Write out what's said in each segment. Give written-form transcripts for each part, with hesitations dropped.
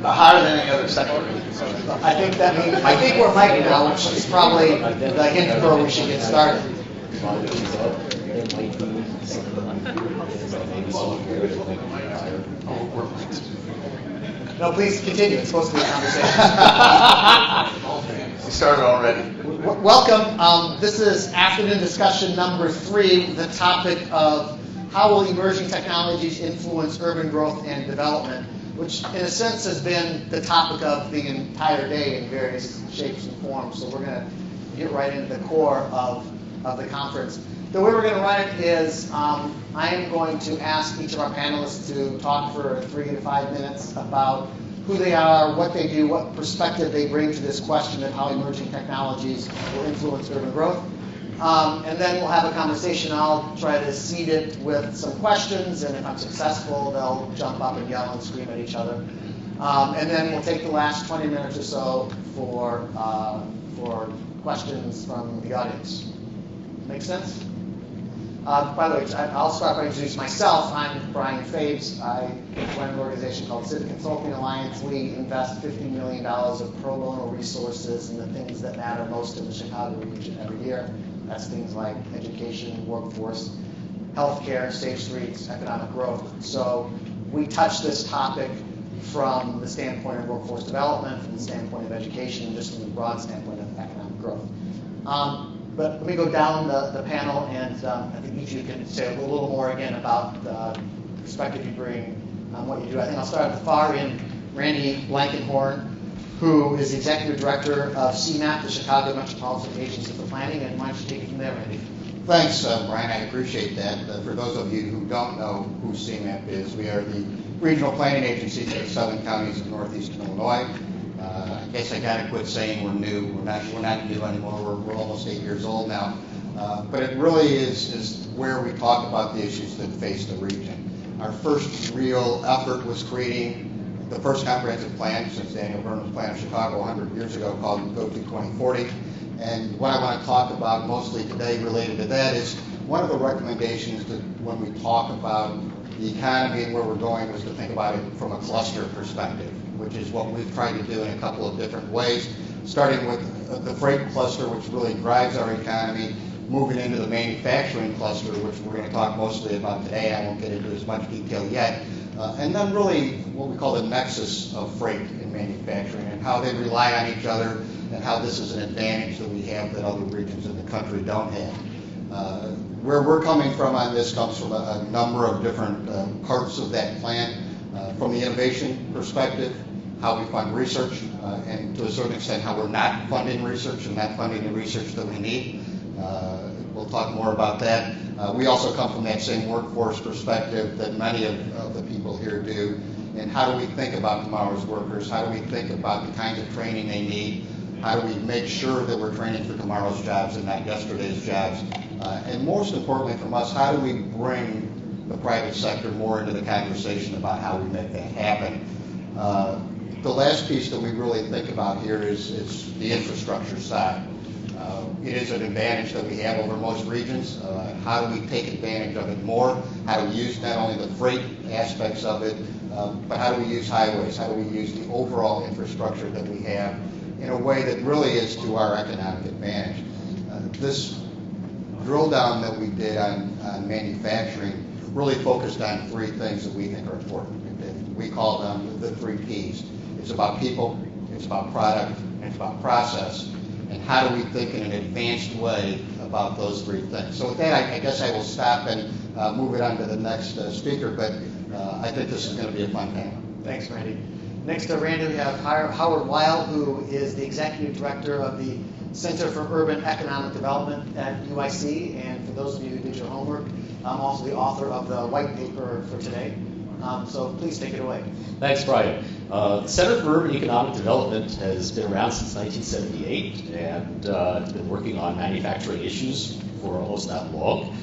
Higher than any other sector. I think that means, I think we're mic now, which is probably the hint for we should get started. No, please continue. It's supposed to be a conversation. We started already. Welcome. This is afternoon discussion number 3, the topic of how will emerging technologies influence urban growth and development, which in a sense has been the topic of the entire day in various shapes and forms. So we're going to get right into the core of the conference. The way we're going to run it is I am going to ask each of our panelists to talk for 3 to 5 minutes about who they are, what they do, what perspective they bring to this question of how emerging technologies will influence urban growth. And then we'll have a conversation. I'll try to seed it with some questions, and if I'm successful, they'll jump up and yell and scream at each other. And then we'll take the last 20 minutes or so for questions from the audience. Make sense? By the way, I'll start by introducing myself. I'm Brian Fabes. I run an organization called Civic Consulting Alliance. We invest $50 million of pro bono resources in the things that matter most in the Chicago region every year. That's things like education, workforce, healthcare, safe streets, economic growth. So we touch this topic from the standpoint of workforce development, from the standpoint of education, and just from the broad standpoint of economic growth. But let me go down the panel, and I think each of you can say a little more again about the perspective you bring on what you do. I think I'll start at the far end, Randy Blankenhorn, who is the Executive Director of CMAP, the Chicago Metropolitan Agency for Planning, and why don't you take it from there, Randy? Thanks, Brian. I appreciate that. For those of you who don't know who CMAP is, we are the regional planning agency for the 7 counties of northeastern Illinois. I guess I got to quit saying we're new. We're not new anymore. We're almost 8 years old now. But it really is where we talk about the issues that face the region. Our first real effort was creating the first comprehensive plan since Daniel Burnham's plan of Chicago 100 years ago, called Go to 2040. And what I want to talk about mostly today related to that is one of the recommendations that when we talk about the economy and where we're going was to think about it from a cluster perspective, which is what we've tried to do in a couple of different ways, starting with the freight cluster, which really drives our economy, moving into the manufacturing cluster, which we're going to talk mostly about today. I won't get into as much detail yet. And then really what we call the nexus of freight and manufacturing and how they rely on each other and how this is an advantage that we have that other regions in the country don't have. Where we're coming from on this comes from a number of different parts of that plan. From the innovation perspective, how we fund research, and to a certain extent how we're not funding research and not funding the research that we need. We'll talk more about that. We also come from that same workforce perspective that many of the people here do. And how do we think about tomorrow's workers? How do we think about the kinds of training they need? How do we make sure that we're training for tomorrow's jobs and not yesterday's jobs? And most importantly from us, how do we bring the private sector more into the conversation about how we make that happen? The last piece that we really think about here is the infrastructure side. It is an advantage that we have over most regions. How do we take advantage of it more? How do we use not only the freight aspects of it, but how do we use highways? How do we use the overall infrastructure that we have in a way that really is to our economic advantage? This drill down that we did on manufacturing really focused on 3 things that we think are important. We call them the 3 Ps. It's about people, it's about product, and it's about process. And how do we think in an advanced way about those 3 things? So with that, I guess I will stop and move it on to the next speaker, but I think this is going to be a fun panel. Thanks, Randy. Next to Randy, we have Howard Weil, who is the Executive Director of the Center for Urban Economic Development at UIC, and for those of you who did your homework, I'm also the author of the white paper for today. So please take it away. Thanks, Brian. The Center for Urban Economic Development has been around since 1978 and it's been working on manufacturing issues for almost that long.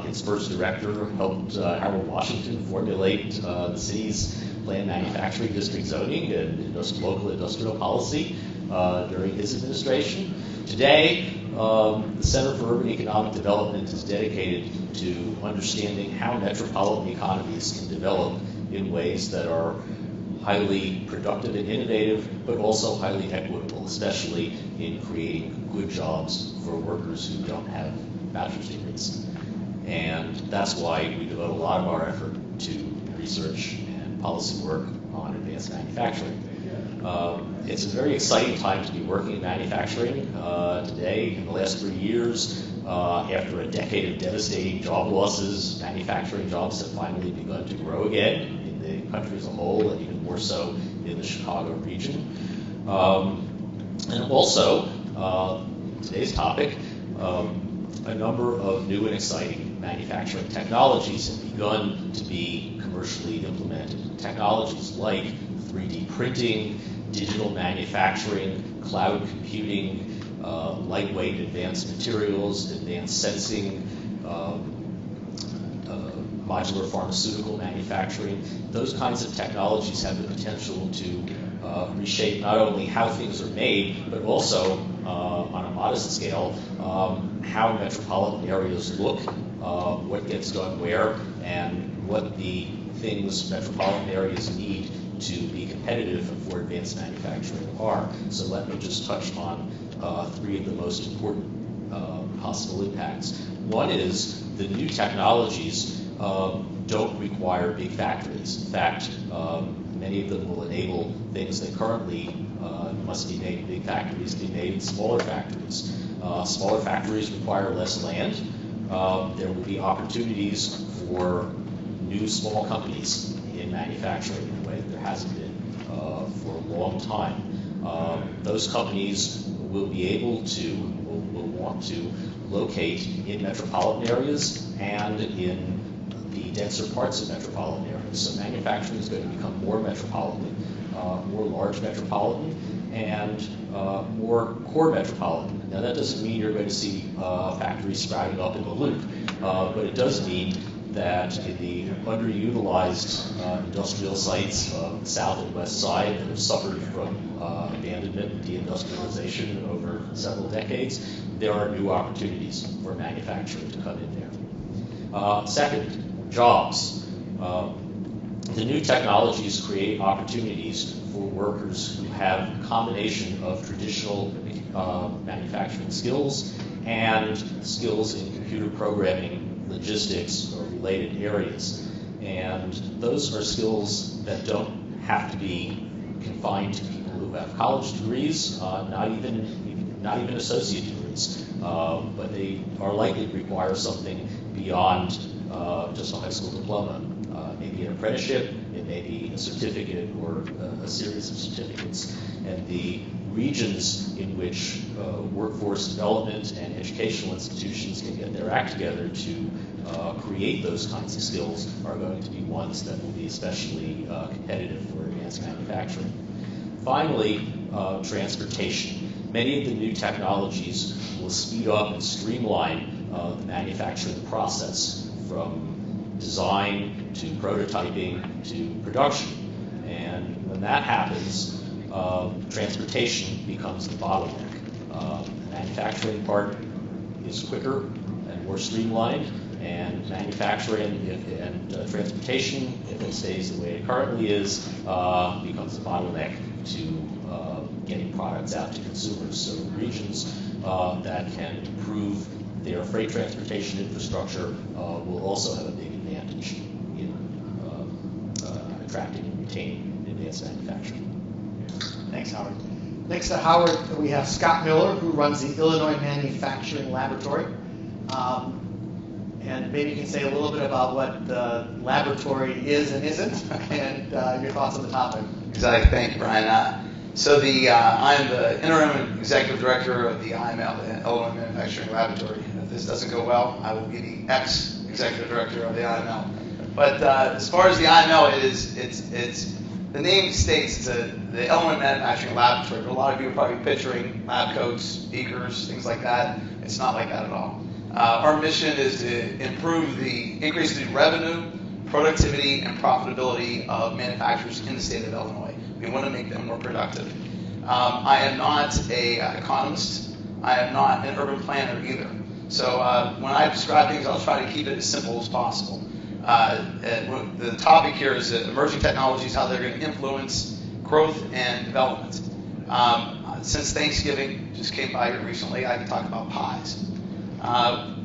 Its first director helped Harold Washington formulate the city's planned manufacturing district zoning and local industrial policy during his administration. Today, the Center for Urban Economic Development is dedicated to understanding how metropolitan economies can develop in ways that are highly productive and innovative, but also highly equitable, especially in creating good jobs for workers who don't have bachelor's degrees. And that's why we devote a lot of our effort to research and policy work on advanced manufacturing. It's a very exciting time to be working in manufacturing today. In the last 3 years, after a decade of devastating job losses, manufacturing jobs have finally begun to grow again in the country as a whole, and even more so in the Chicago region. And also, today's topic, a number of new and exciting manufacturing technologies have begun to be commercially implemented. Technologies like 3D printing, digital manufacturing, cloud computing, lightweight advanced materials, advanced sensing, modular pharmaceutical manufacturing. Those kinds of technologies have the potential to reshape not only how things are made, but also on a modest scale, how metropolitan areas look, what gets done where, and what the things metropolitan areas need to be competitive for advanced manufacturing are. So let me just touch on 3 of the most important possible impacts. One is the new technologies don't require big factories. In fact, many of them will enable things that currently must be made in big factories to be made in smaller factories. Smaller factories require less land. There will be opportunities for new small companies in manufacturing in a way that there hasn't been for a long time. Those companies will be able to, will want to locate in metropolitan areas and in the denser parts of metropolitan areas. So manufacturing is going to become more metropolitan, more large metropolitan, and more core metropolitan. Now that doesn't mean you're going to see factories sprouting up in the loop, but it does mean that in the underutilized industrial sites of the south and west side that have suffered from abandonment and deindustrialization over several decades, there are new opportunities for manufacturing to come in there. Second, jobs. The new technologies create opportunities for workers who have a combination of traditional manufacturing skills and skills in computer programming, logistics, or related areas. And those are skills that don't have to be confined to people who have college degrees, not even associate degrees, but they are likely to require something beyond just a high school diploma. Maybe an apprenticeship, it may be a certificate or a series of certificates. And the regions in which workforce development and educational institutions can get their act together to create those kinds of skills are going to be ones that will be especially competitive for advanced manufacturing. Finally, transportation. Many of the new technologies will speed up and streamline the manufacturing process from design to prototyping to production. And when that happens, transportation becomes the bottleneck. The manufacturing part is quicker and more streamlined, and manufacturing and transportation, if it stays the way it currently is, becomes a bottleneck to getting products out to consumers. So regions that can improve their freight transportation infrastructure will also have a big advantage in attracting and retaining advanced manufacturing. Thanks, Howard. Next to Howard, we have Scott Miller, who runs the Illinois Manufacturing Laboratory. And maybe you can say a little bit about what the laboratory is and isn't, and your thoughts on the topic. Exactly. Thank you, Brian. So I'm the interim executive director of the IML, the Illinois Manufacturing Laboratory. If this doesn't go well, I will be the ex-executive director of the IML. But as far as the IML, it's the name states the Element Manufacturing Laboratory. But a lot of you are probably picturing lab coats, beakers, things like that. It's not like that at all. Our mission is to increase the revenue, productivity, and profitability of manufacturers in the state of Illinois. We want to make them more productive. I am not an economist. I am not an urban planner either. So when I describe things, I'll try to keep it as simple as possible. The topic here is emerging technologies, how they're going to influence growth and development. Since Thanksgiving just came by here recently, I can talk about pies.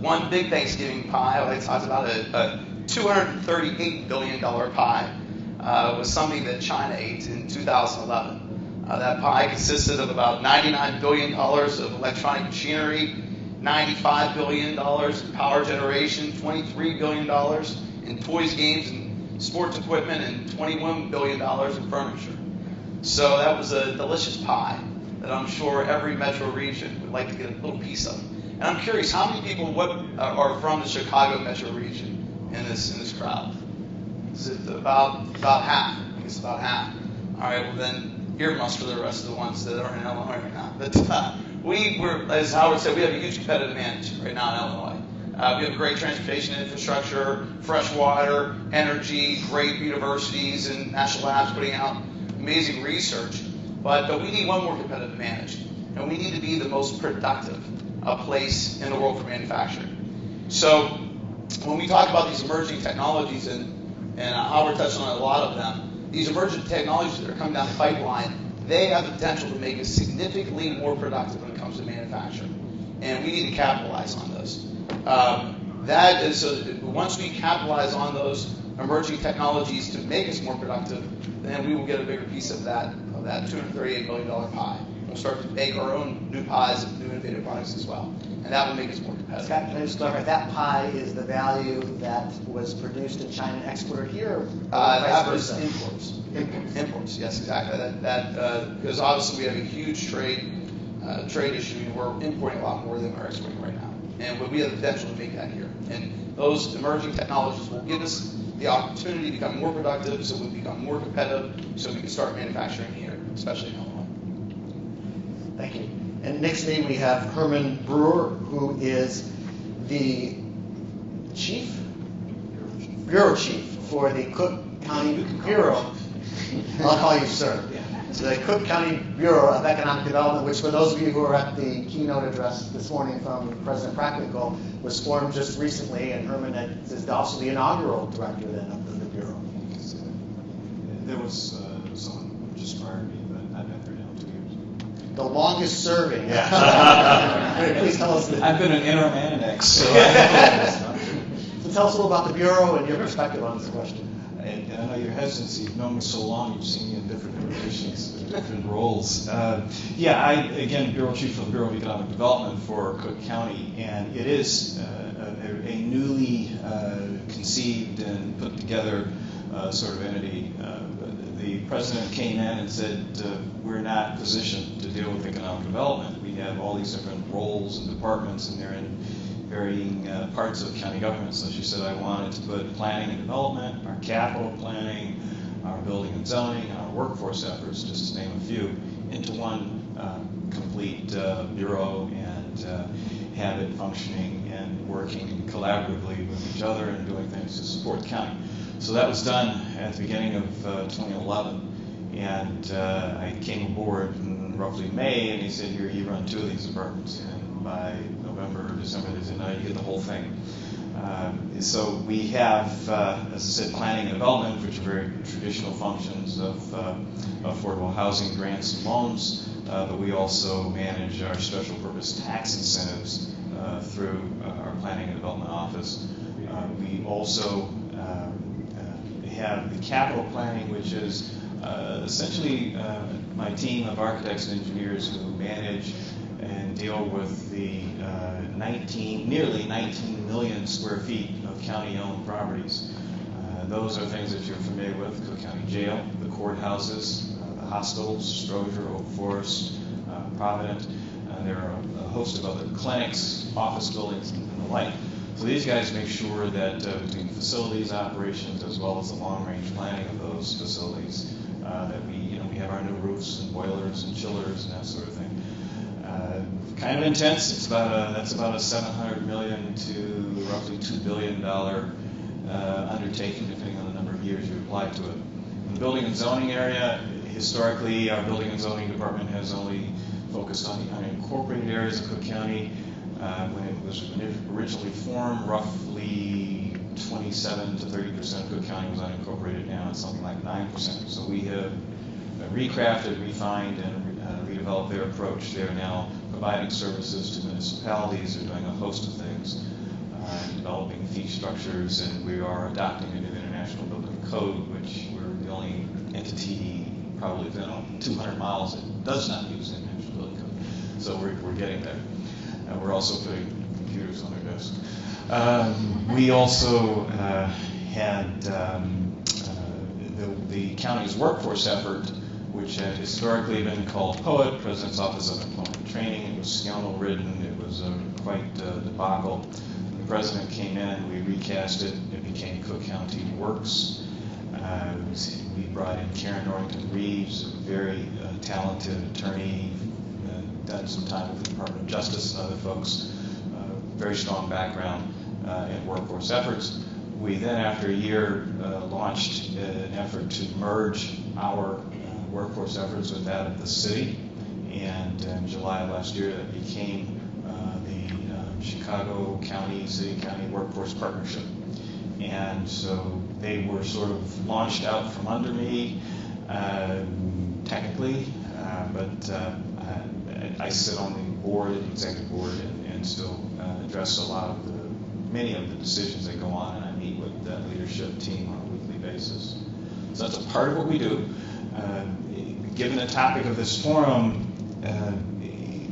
One big Thanksgiving pie, I talked about a $238 billion pie, was something that China ate in 2011. That pie consisted of about $99 billion of electronic machinery, $95 billion in power generation, $23 billion in toys, games, and sports equipment, and $21 billion in furniture. So that was a delicious pie that I'm sure every metro region would like to get a little piece of. And I'm curious, how many people are from the Chicago metro region in this crowd? Is it about half? I think it's about half. All right, well then, earmuffs for the rest of the ones that are in Illinois right now. But as Howard said, we have a huge competitive advantage right now in Illinois. We have great transportation infrastructure, fresh water, energy, great universities and national labs putting out amazing research. But we need one more competitive advantage, and we need to be the most productive place in the world for manufacturing. So when we talk about these emerging technologies, and Howard touched on a lot of them, these emerging technologies that are coming down the pipeline, they have the potential to make us significantly more productive when it comes to manufacturing. And we need to capitalize on those. So once we capitalize on those emerging technologies to make us more productive, then we will get a bigger piece of that $238 billion pie. We'll start to make our own new pies and new innovative products as well. And that will make us more competitive. Scott, can I just clarify, that pie is the value that was produced in China and exported here? Or that vice was versa? Imports, yes, exactly. Because obviously we have a huge trade issue. We're importing a lot more than we're exporting right now. And we have the potential to make that here. And those emerging technologies will give us the opportunity to become more productive, so we become more competitive, so we can start manufacturing here, especially in Illinois. Thank you. And next to me we have Herman Brewer, who is the Bureau Chief for the Cook County Bureau. I'll call you sir. So the Cook County Bureau of Economic Development, which for those of you who were at the keynote address this morning from President Practical, was formed just recently, and Herman is also the inaugural director then of the Bureau. There was someone just prior to me, but I've been there now 2 years. The longest serving. Yeah. Please tell us. I've been an interim annex, so So tell us a little about the Bureau and your perspective on this question. And I know your hesitancy. You've known me so long, you've seen me in different positions, different roles. Again, Bureau Chief of the Bureau of Economic Development for Cook County, and it is a newly conceived and put together sort of entity. The president came in and said, we're not positioned to deal with economic development. We have all these different roles and departments, and they're in varying parts of county government. So she said, I wanted to put planning and development, our capital planning, our building and zoning, our workforce efforts, just to name a few, into one complete bureau and have it functioning and working collaboratively with each other and doing things to support the county. So that was done at the beginning of 2011, and I came aboard in roughly May, and he said, here, you run 2 of these departments, and by November or December, they said, no, you get the whole thing. So we have, as I said, planning and development, which are very traditional functions of affordable housing grants and loans, but we also manage our special purpose tax incentives through our planning and development office. We also have the capital planning, which is essentially my team of architects and engineers who manage and deal with the nearly 19 million square feet of county-owned properties. Those are things that you're familiar with: Cook County Jail, the courthouses, the hospitals, Stroger, Oak Forest, Provident. There are a host of other clinics, office buildings, and the like. So these guys make sure that between facilities operations as well as the long-range planning of those facilities, that we have our new roofs and boilers and chillers and that sort of thing. Kind of intense. That's about a $700 million to roughly $2 billion undertaking, depending on the number of years you apply to it. In the building and zoning area, historically, our building and zoning department has only focused on the unincorporated areas of Cook County. When it was originally formed, roughly 27 to 30% of Cook County was unincorporated. Now it's something like 9%. So we have recrafted, refined, and redeveloped their approach. They're now providing services to municipalities. They're doing a host of things, developing fee structures, and we are adopting a new international building code, which we're the only entity probably within 200 miles that does not use the international building code. So we're getting there. We're also putting computers on their desks. We also had the county's workforce effort, which had historically been called POET, President's Office of Employment Training. It was scandal-ridden. It was quite a debacle. When the president came in, we recast it. It became Cook County Works. We brought in Karen Norrington-Reeves, a very talented attorney, done some time with the Department of Justice and other folks, very strong background in workforce efforts. We then, after a year, launched an effort to merge our workforce efforts with that of the city, and in July of last year that became the Chicago County, City County Workforce Partnership. And so they were sort of launched out from under me, technically, but I sit on the board, the executive board, and still address many of the decisions that go on, and I meet with that leadership team on a weekly basis. So that's a part of what we do. Given the topic of this forum,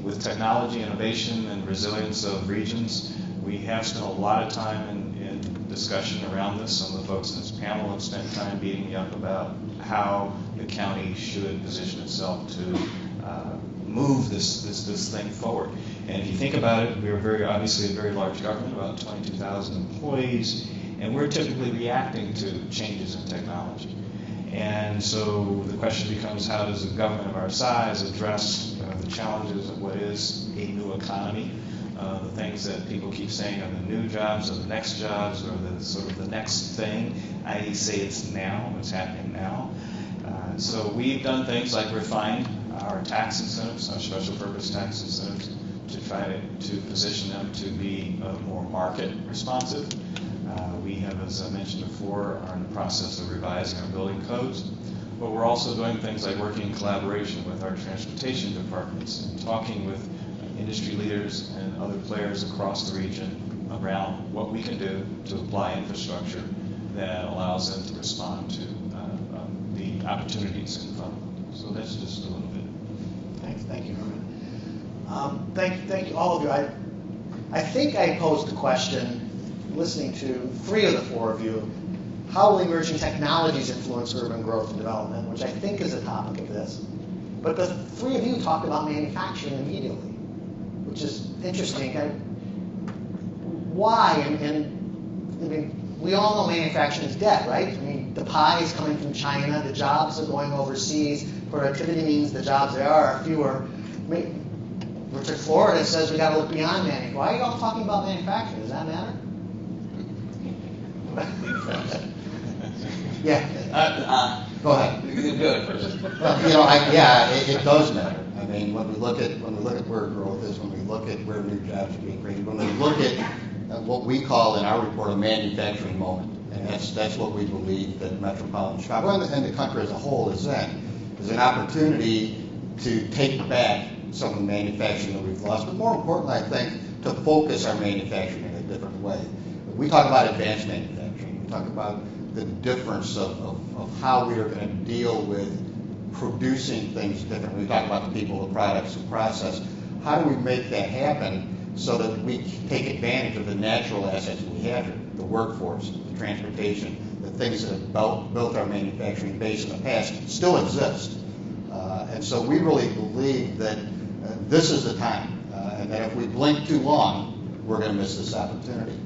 with technology, innovation, and resilience of regions, we have spent a lot of time in discussion around this. Some of the folks in this panel have spent time beating me up about how the county should position itself to move this thing forward. And if you think about it, we are obviously a very large government, about 22,000 employees, and we're typically reacting to changes in technology. And so the question becomes, how does a government of our size address the challenges of what is a new economy? The things that people keep saying are the new jobs or the next jobs or the sort of the next thing. I say it's now, it's happening now. So we've done things like refined our tax incentives, our special purpose tax incentives, to try to position them to be more market responsive. We have, as I mentioned before, are in the process of revising our building codes, but we're also doing things like working in collaboration with our transportation departments and talking with industry leaders and other players across the region around what we can do to apply infrastructure that allows them to respond to the opportunities in front of them. So that's just a little bit. Thank you, Herman. Thank you, all of you. I think I posed the question, listening to three of the four of you, how will emerging technologies influence urban growth and development, which I think is a topic of this. But the three of you talked about manufacturing immediately, which is interesting. Why? And I mean, we all know manufacturing is dead, right? I mean, the pie is coming from China, the jobs are going overseas, productivity means the jobs there are fewer. I mean, Richard Florida says we got to look beyond manufacturing. Why are you all talking about manufacturing? Does that matter? Yeah. Go ahead. You can do it first. Well, it does matter. I mean, when we look at where growth is, when we look at where new jobs are being created, when we look at what we call in our report a manufacturing moment, and that's what we believe that Metropolitan Chicago and the country as a whole is an opportunity to take back some of the manufacturing that we've lost, but more importantly, I think, to focus our manufacturing in a different way. We talk about advanced manufacturing. We talk about the difference of how we are going to deal with producing things differently. We talk about the people, the products, the process. How do we make that happen so that we take advantage of the natural assets we have here, the workforce, the transportation, the things that have built our manufacturing base in the past still exist. And so we really believe that this is the time, and that if we blink too long, we're going to miss this opportunity.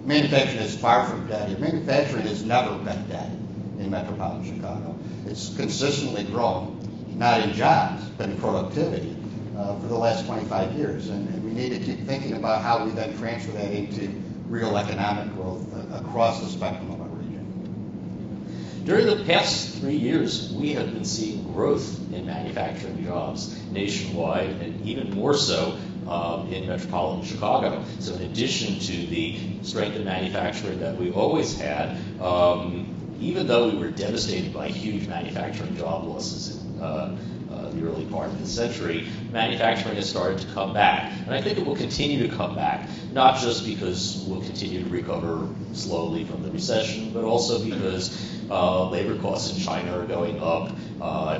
Manufacturing is far from dead. Manufacturing has never been dead in metropolitan Chicago. It's consistently grown, not in jobs, but in productivity for the last 25 years. And we need to keep thinking about how we then transfer that into real economic growth across the spectrum of our region. During the past 3 years, we have been seeing growth in manufacturing jobs nationwide, and even more so in metropolitan Chicago. So in addition to the strength in manufacturing that we always had, even though we were devastated by huge manufacturing job losses in the early part of the century, manufacturing has started to come back. And I think it will continue to come back, not just because we'll continue to recover slowly from the recession, but also because labor costs in China are going up,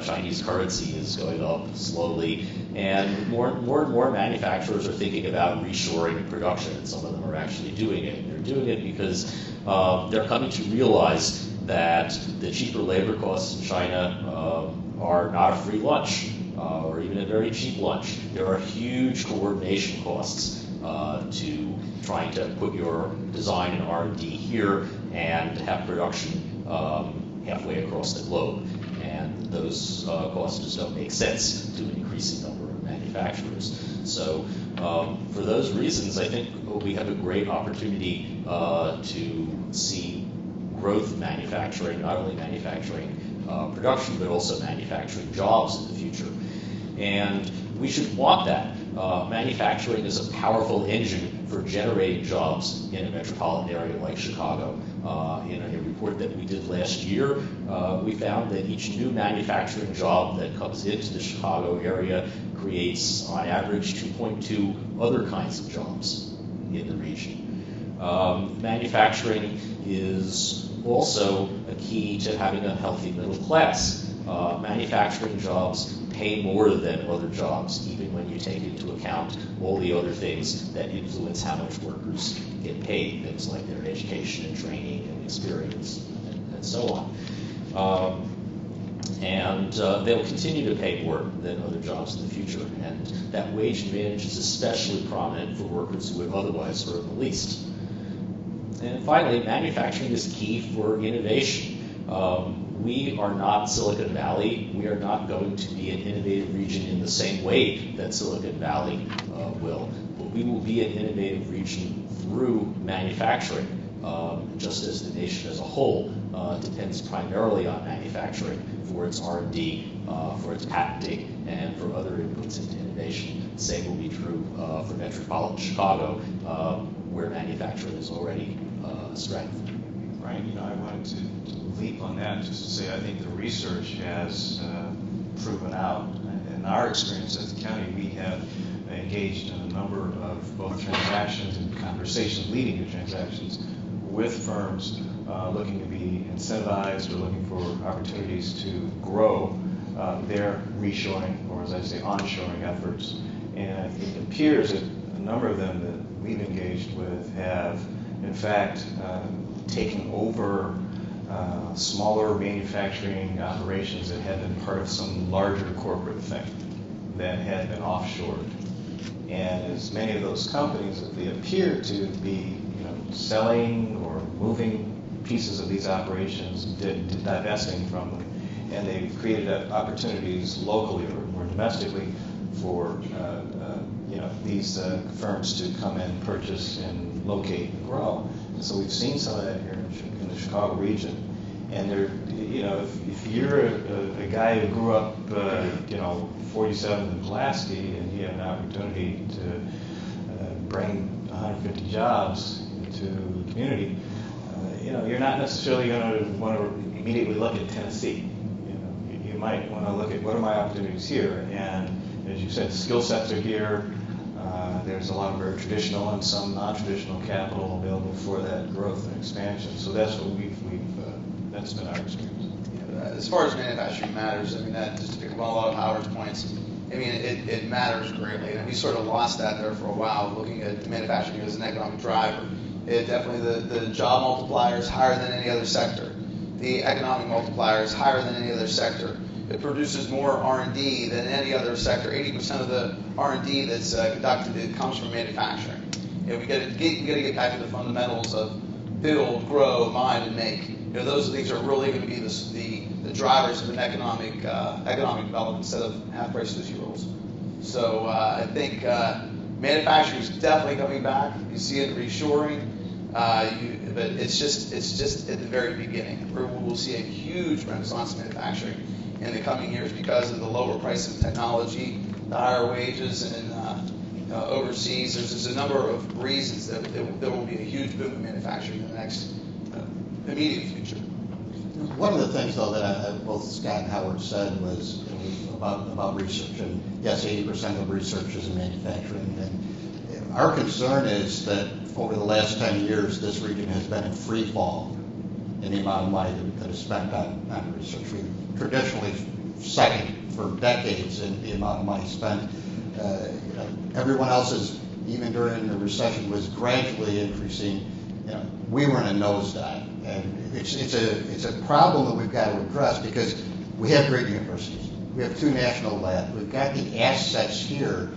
Chinese currency is going up slowly, and more and more manufacturers are thinking about reshoring production, and some of them are actually doing it. And they're doing it because they're coming to realize that the cheaper labor costs in China are not a free lunch, or even a very cheap lunch. There are huge coordination costs to trying to put your design and R&D here and have production halfway across the globe. And those costs just don't make sense to an increasing number of manufacturers. So for those reasons, I think we have a great opportunity to see growth in manufacturing, not only manufacturing production, but also manufacturing jobs in the future. And we should want that. Manufacturing is a powerful engine for generating jobs in a metropolitan area like Chicago. In a report that we did last year, we found that each new manufacturing job that comes into the Chicago area creates, on average, 2.2 other kinds of jobs in the region. Manufacturing is also a key to having a healthy middle class. Manufacturing jobs pay more than other jobs, even when you take into account all the other things that influence how much workers get paid, things like their education and training and experience and so on. They'll continue to pay more than other jobs in the future, and that wage advantage is especially prominent for workers who would otherwise earn the least. And finally, manufacturing is key for innovation. We are not Silicon Valley. We are not going to be an innovative region in the same way that Silicon Valley will. But we will be an innovative region through manufacturing, just as the nation as a whole depends primarily on manufacturing for its R&D, for its patenting, and for other inputs into innovation. The same will be true for metropolitan Chicago, where manufacturing is already a strength. Brian, I wanted to leap on that just to say I think the research has proven out. In our experience as a county, we have engaged in a number of both transactions and conversations leading to transactions with firms looking to be incentivized or looking for opportunities to grow their reshoring, or as I say, onshoring efforts. And it appears that a number of them that we've engaged with have, in fact, taken over smaller manufacturing operations that had been part of some larger corporate thing that had been offshored. And as many of those companies, they appear to be selling or moving pieces of these operations, divesting from them, and they've created opportunities locally or domestically for these firms to come in, purchase, and locate and grow. And so we've seen some of that here in the Chicago region. And there, if you're a guy who grew up, 47 in Pulaski, and you have an opportunity to bring 150 jobs into the community, you're not necessarily going to want to immediately look at Tennessee. You might want to look at what are my opportunities here. And as you said, skill sets are here. There's a lot of very traditional and some non-traditional capital available for that growth and expansion. So that's what that's been our experience. As far as manufacturing matters, that just to pick up on a lot of Howard's points, it matters greatly. And we sort of lost that there for a while, looking at manufacturing as an economic driver. It definitely, the job multiplier is higher than any other sector. The economic multiplier is higher than any other sector. It produces more R&D than any other sector. 80% of the R&D that's conducted comes from manufacturing. we got to get back to the fundamentals of build, grow, mine, and make. Those things are really going to be the drivers of an economic development instead of half-price sushi rolls. So I think manufacturing is definitely coming back. You see it reshoring, but it's just at the very beginning. We'll see a huge renaissance in manufacturing in the coming years because of the lower price of technology, the higher wages, and overseas. There's a number of reasons that there will be a huge boom in manufacturing in the next immediate future. One of the things, though, that both Scott and Howard said was about research. And yes, 80% of research is in manufacturing. And our concern is that over the last 10 years, this region has been in free fall in the amount of money that is spent on research. We traditionally second for decades in the amount of money spent. Everyone else is, even during the recession, was gradually increasing. We were in a nosedive, and it's a problem that we've got to address because we have great universities. We have 2 national labs. We've got the assets here,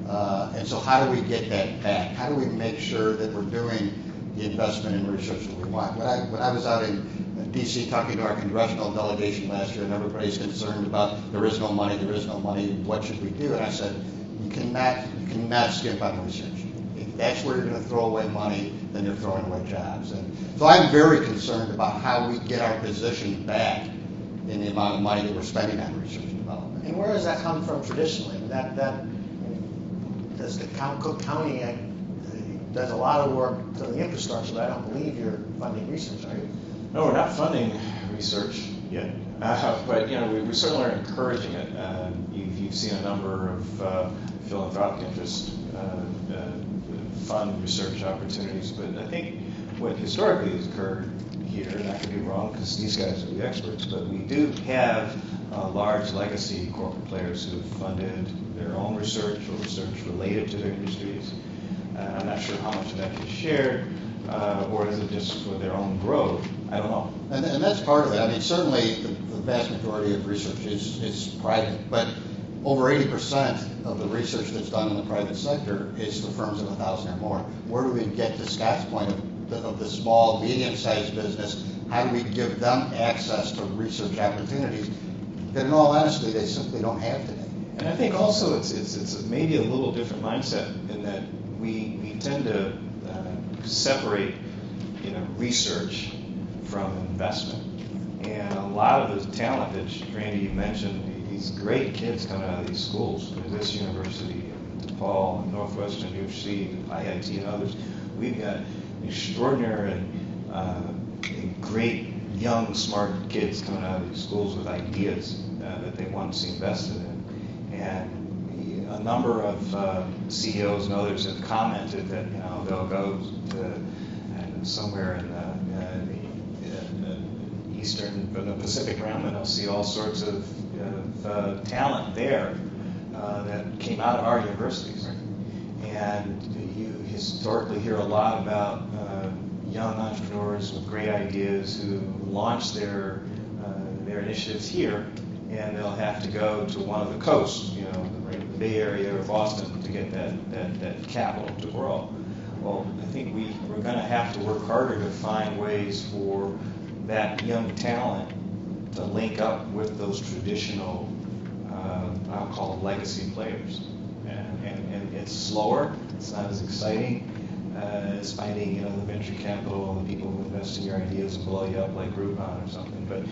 and so how do we get that back? How do we make sure that we're doing the investment in research that we want? When I was out in D.C. talking to our congressional delegation last year, and everybody's concerned about there is no money, what should we do? And I said, you cannot skimp on research. If that's where you're going to throw away money, then you're throwing away jobs. And so I'm very concerned about how we get our position back in the amount of money that we're spending on research and development. And where does that come from traditionally? Does the Cook County does a lot of work to the infrastructure, but I don't believe you're funding research, are you? No, we're not funding research yet, but we certainly are encouraging it. You've seen a number of philanthropic interests fund research opportunities, but I think what historically has occurred here, and I could be wrong because these guys are the experts, but we do have large legacy corporate players who have funded their own research or research related to their industries. I'm not sure how much of that is shared, or is it just for their own growth? I don't know. And that's part of it. I mean, certainly the vast majority of research is private, but over 80% of the research that's done in the private sector is for firms of 1,000 or more. Where do we get to Scott's point of the small, medium-sized business? How do we give them access to research opportunities that, in all honesty, they simply don't have today? And I think also it's maybe a little different mindset in that we tend to separate research from investment. And a lot of the talent that Randy you mentioned, these great kids coming out of these schools, this university, DePaul, Northwestern, U of C, IIT, and others, we've got extraordinary, great, young, smart kids coming out of these schools with ideas that they want to see invested in. And a number of CEOs and others have commented that they'll go to somewhere in the Eastern, the Pacific Rim, and they'll see all sorts of talent there that came out of our universities. And you historically hear a lot about young entrepreneurs with great ideas who launch their initiatives here, and they'll have to go to one of the coasts, the Bay Area or Boston, to get that capital to grow. Well, I think we're going to have to work harder to find ways for that young talent to link up with those traditional, I'll call them legacy players. And it's slower, it's not as exciting as finding the venture capital and the people who invest in your ideas and blow you up like Groupon or something. But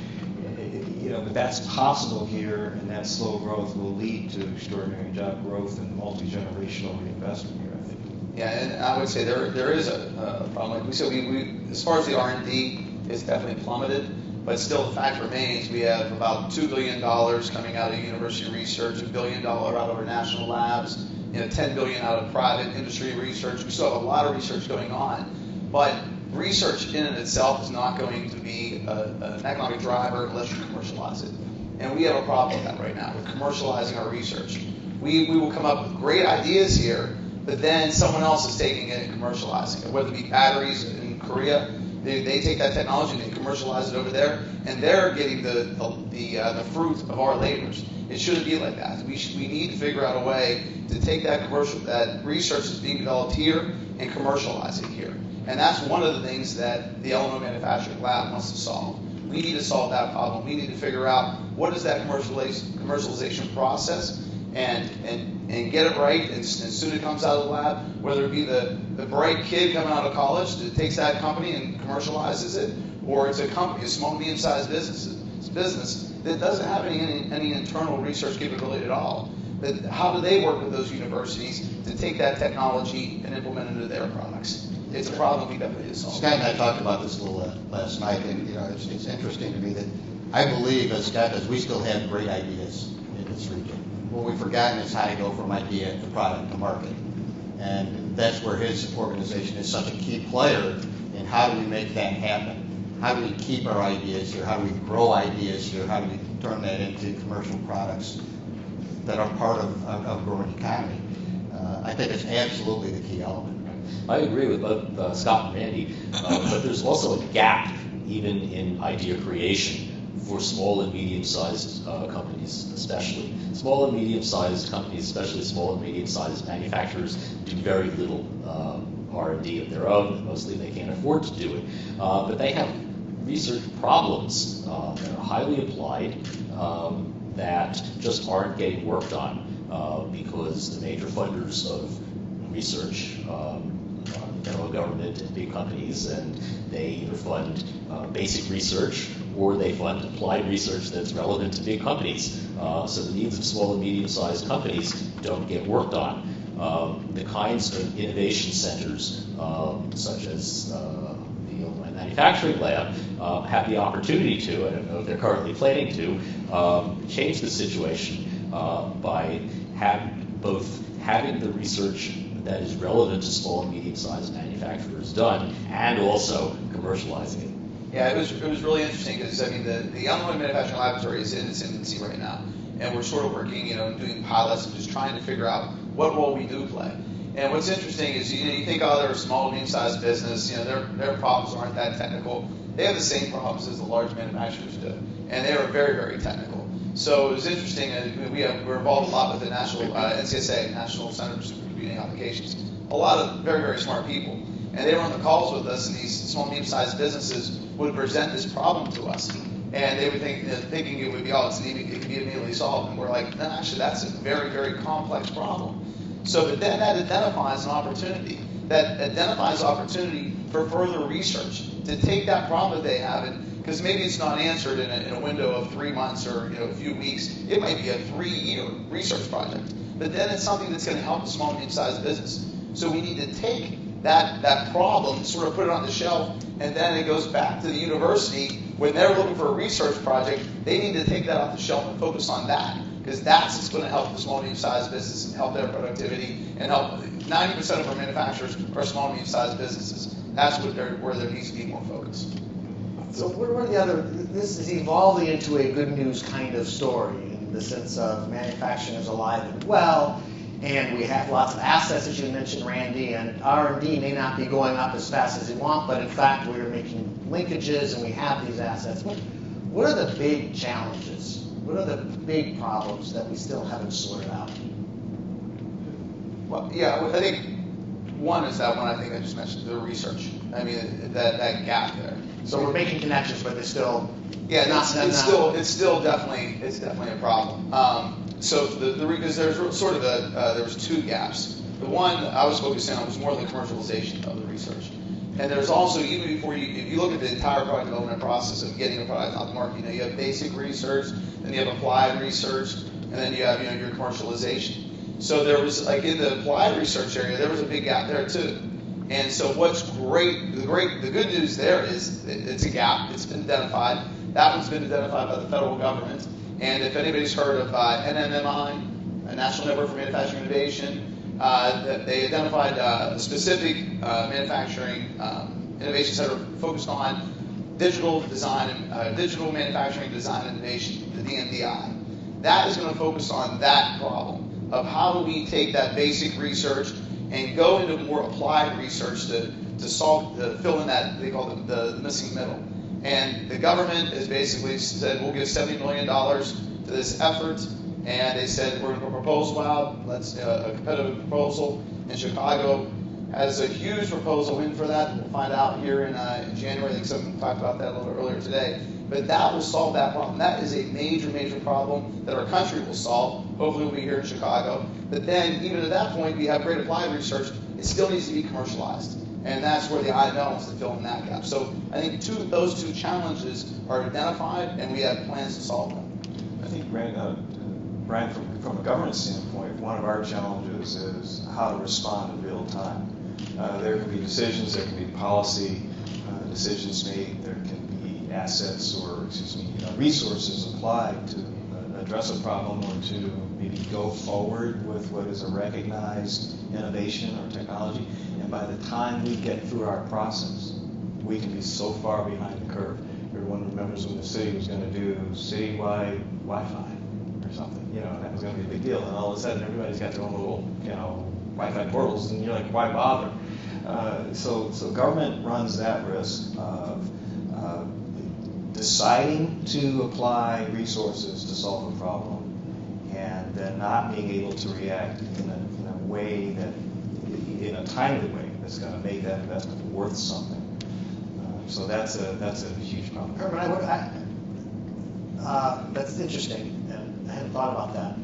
but that's possible here, and that slow growth will lead to extraordinary job growth and multi-generational reinvestment here, I think. Yeah, and I would say there is a problem. Like we said, we as far as the R&D is definitely plummeted, but still the fact remains we have about $2 billion coming out of university research, $1 billion out of our national labs, $10 billion out of private industry research. We still have a lot of research going on, but research in and itself is not going to be an economic driver unless you commercialize it. And we have a problem with that right now. We're commercializing our research. We will come up with great ideas here, but then someone else is taking it and commercializing it, whether it be batteries in Korea. They take that technology and they commercialize it over there, and they're getting the fruit of our labors. It shouldn't be like that. We need to figure out a way to take that research that's being developed here and commercialize it here. And that's one of the things that the Illinois Manufacturing Lab wants to solve. We need to solve that problem. We need to figure out what is that commercialization process and get it right as soon as it comes out of the lab, whether it be the bright kid coming out of college that takes that company and commercializes it, or it's a company, a small, medium-sized business that doesn't have any internal research capability at all. How do they work with those universities to take that technology and implement it into their products? It's a problem we definitely need to solve. Scott and I talked about this a little last night, and it's interesting to me that I believe, as Scott does, we still have great ideas in this region. What we've forgotten is how to go from idea to product to market, and that's where his organization is such a key player in how do we make that happen. How do we keep our ideas here? How do we grow ideas here? How do we turn that into commercial products that are part of a growing economy? I think it's absolutely the key element. I agree with both Scott and Randy, but there's also a gap even in idea creation for small and medium-sized companies, especially. Small and medium-sized companies, especially small and medium-sized manufacturers, do very little R&D of their own. Mostly they can't afford to do it. But they have research problems that are highly applied that just aren't getting worked on because the major funders of research federal government and big companies, and they either fund basic research or they fund applied research that's relevant to big companies. So the needs of small and medium-sized companies don't get worked on. The kinds of innovation centers, such as the Illinois Manufacturing Lab, have the opportunity to, I don't know if they're currently planning to, change the situation by having the research that is relevant to small and medium-sized manufacturers done, and also commercializing it. Yeah, it was really interesting because the Illinois Manufacturing Laboratory is in its infancy right now, and we're sort of working, doing pilots and just trying to figure out what role we do play. And what's interesting is you think, they're a small, medium-sized business, their problems aren't that technical. They have the same problems as the large manufacturers do, and they are very, very technical. So it was interesting. We're involved a lot with the national NCSA, National Center for Supercomputing Applications. A lot of very, very smart people, and they were on the calls with us, and these small, medium-sized businesses would present this problem to us, and they would thinking it would be it could be immediately solved, and we're like, no, actually, that's a very, very complex problem. So but then that identifies an opportunity. That identifies opportunity for further research to take that problem that they have, because maybe it's not answered in a window of 3 months or a few weeks. It might be a 3-year research project, but then it's something that's going to help a small, medium-sized business. So we need to take that problem, sort of put it on the shelf, and then it goes back to the university. When they're looking for a research project, they need to take that off the shelf and focus on that, because that's what's going to help the small, medium-sized business and help their productivity and help 90% of our manufacturers are small, medium-sized businesses. That's where there needs to be more focus. So what are the other, this is evolving into a good news kind of story in the sense of manufacturing is alive and well, and we have lots of assets, as you mentioned, Randy, and R&D may not be going up as fast as we want, but in fact we're making linkages and we have these assets. What are the big challenges? What are the big problems that we still haven't sorted out? Well, yeah, I think one is that one I think I just mentioned, the research. That gap there. So we're making connections, but they're still it's still definitely a problem. So because there's sort of there was two gaps. The one I was focusing on was more the commercialization of the research, and there's also, even before if you look at the entire product development process of getting a product on the market, you have basic research, then you have applied research, and then you have your commercialization. So there was, like in the applied research area, there was a big gap there too. And so what's great, the good news there is it's a gap. It's been identified. That one's been identified by the federal government. And if anybody's heard of NMMI, National Network for Manufacturing Innovation, they identified a specific manufacturing innovation center focused on digital design, digital manufacturing design innovation, the DMDI. That is going to focus on that problem of how do we take that basic research and go into more applied research to fill in that, they call it the missing middle. And the government has basically said, we'll give $70 million to this effort. And they said, we're going to put a proposal out. Let's a competitive proposal. And Chicago has a huge proposal in for that. We'll find out here in January. I think someone talked about that a little earlier today. But that will solve that problem. That is a major, major problem that our country will solve. Hopefully we'll be here in Chicago. But then, even at that point, we have great applied research. It still needs to be commercialized. And that's where the IML wants to fill in that gap. So I think those two challenges are identified, and we have plans to solve them. I think, Brian, from a governance standpoint, one of our challenges is how to respond in real time. There can be decisions, there can be policy decisions made, there can be assets or, resources applied to address a problem or to maybe go forward with what is a recognized innovation or technology. And by the time we get through our process, we can be so far behind the curve. Everyone remembers when the city was going to do citywide Wi-Fi or something, and that was going to be a big deal. And all of a sudden, everybody's got their own little, Wi-Fi portals, and you're like, why bother? So government runs that risk of deciding to apply resources to solve a problem, and then not being able to react in a way that, in a timely way, that's going to make that investment worth something. So that's a huge problem. Herman, that's interesting, and I hadn't thought about that.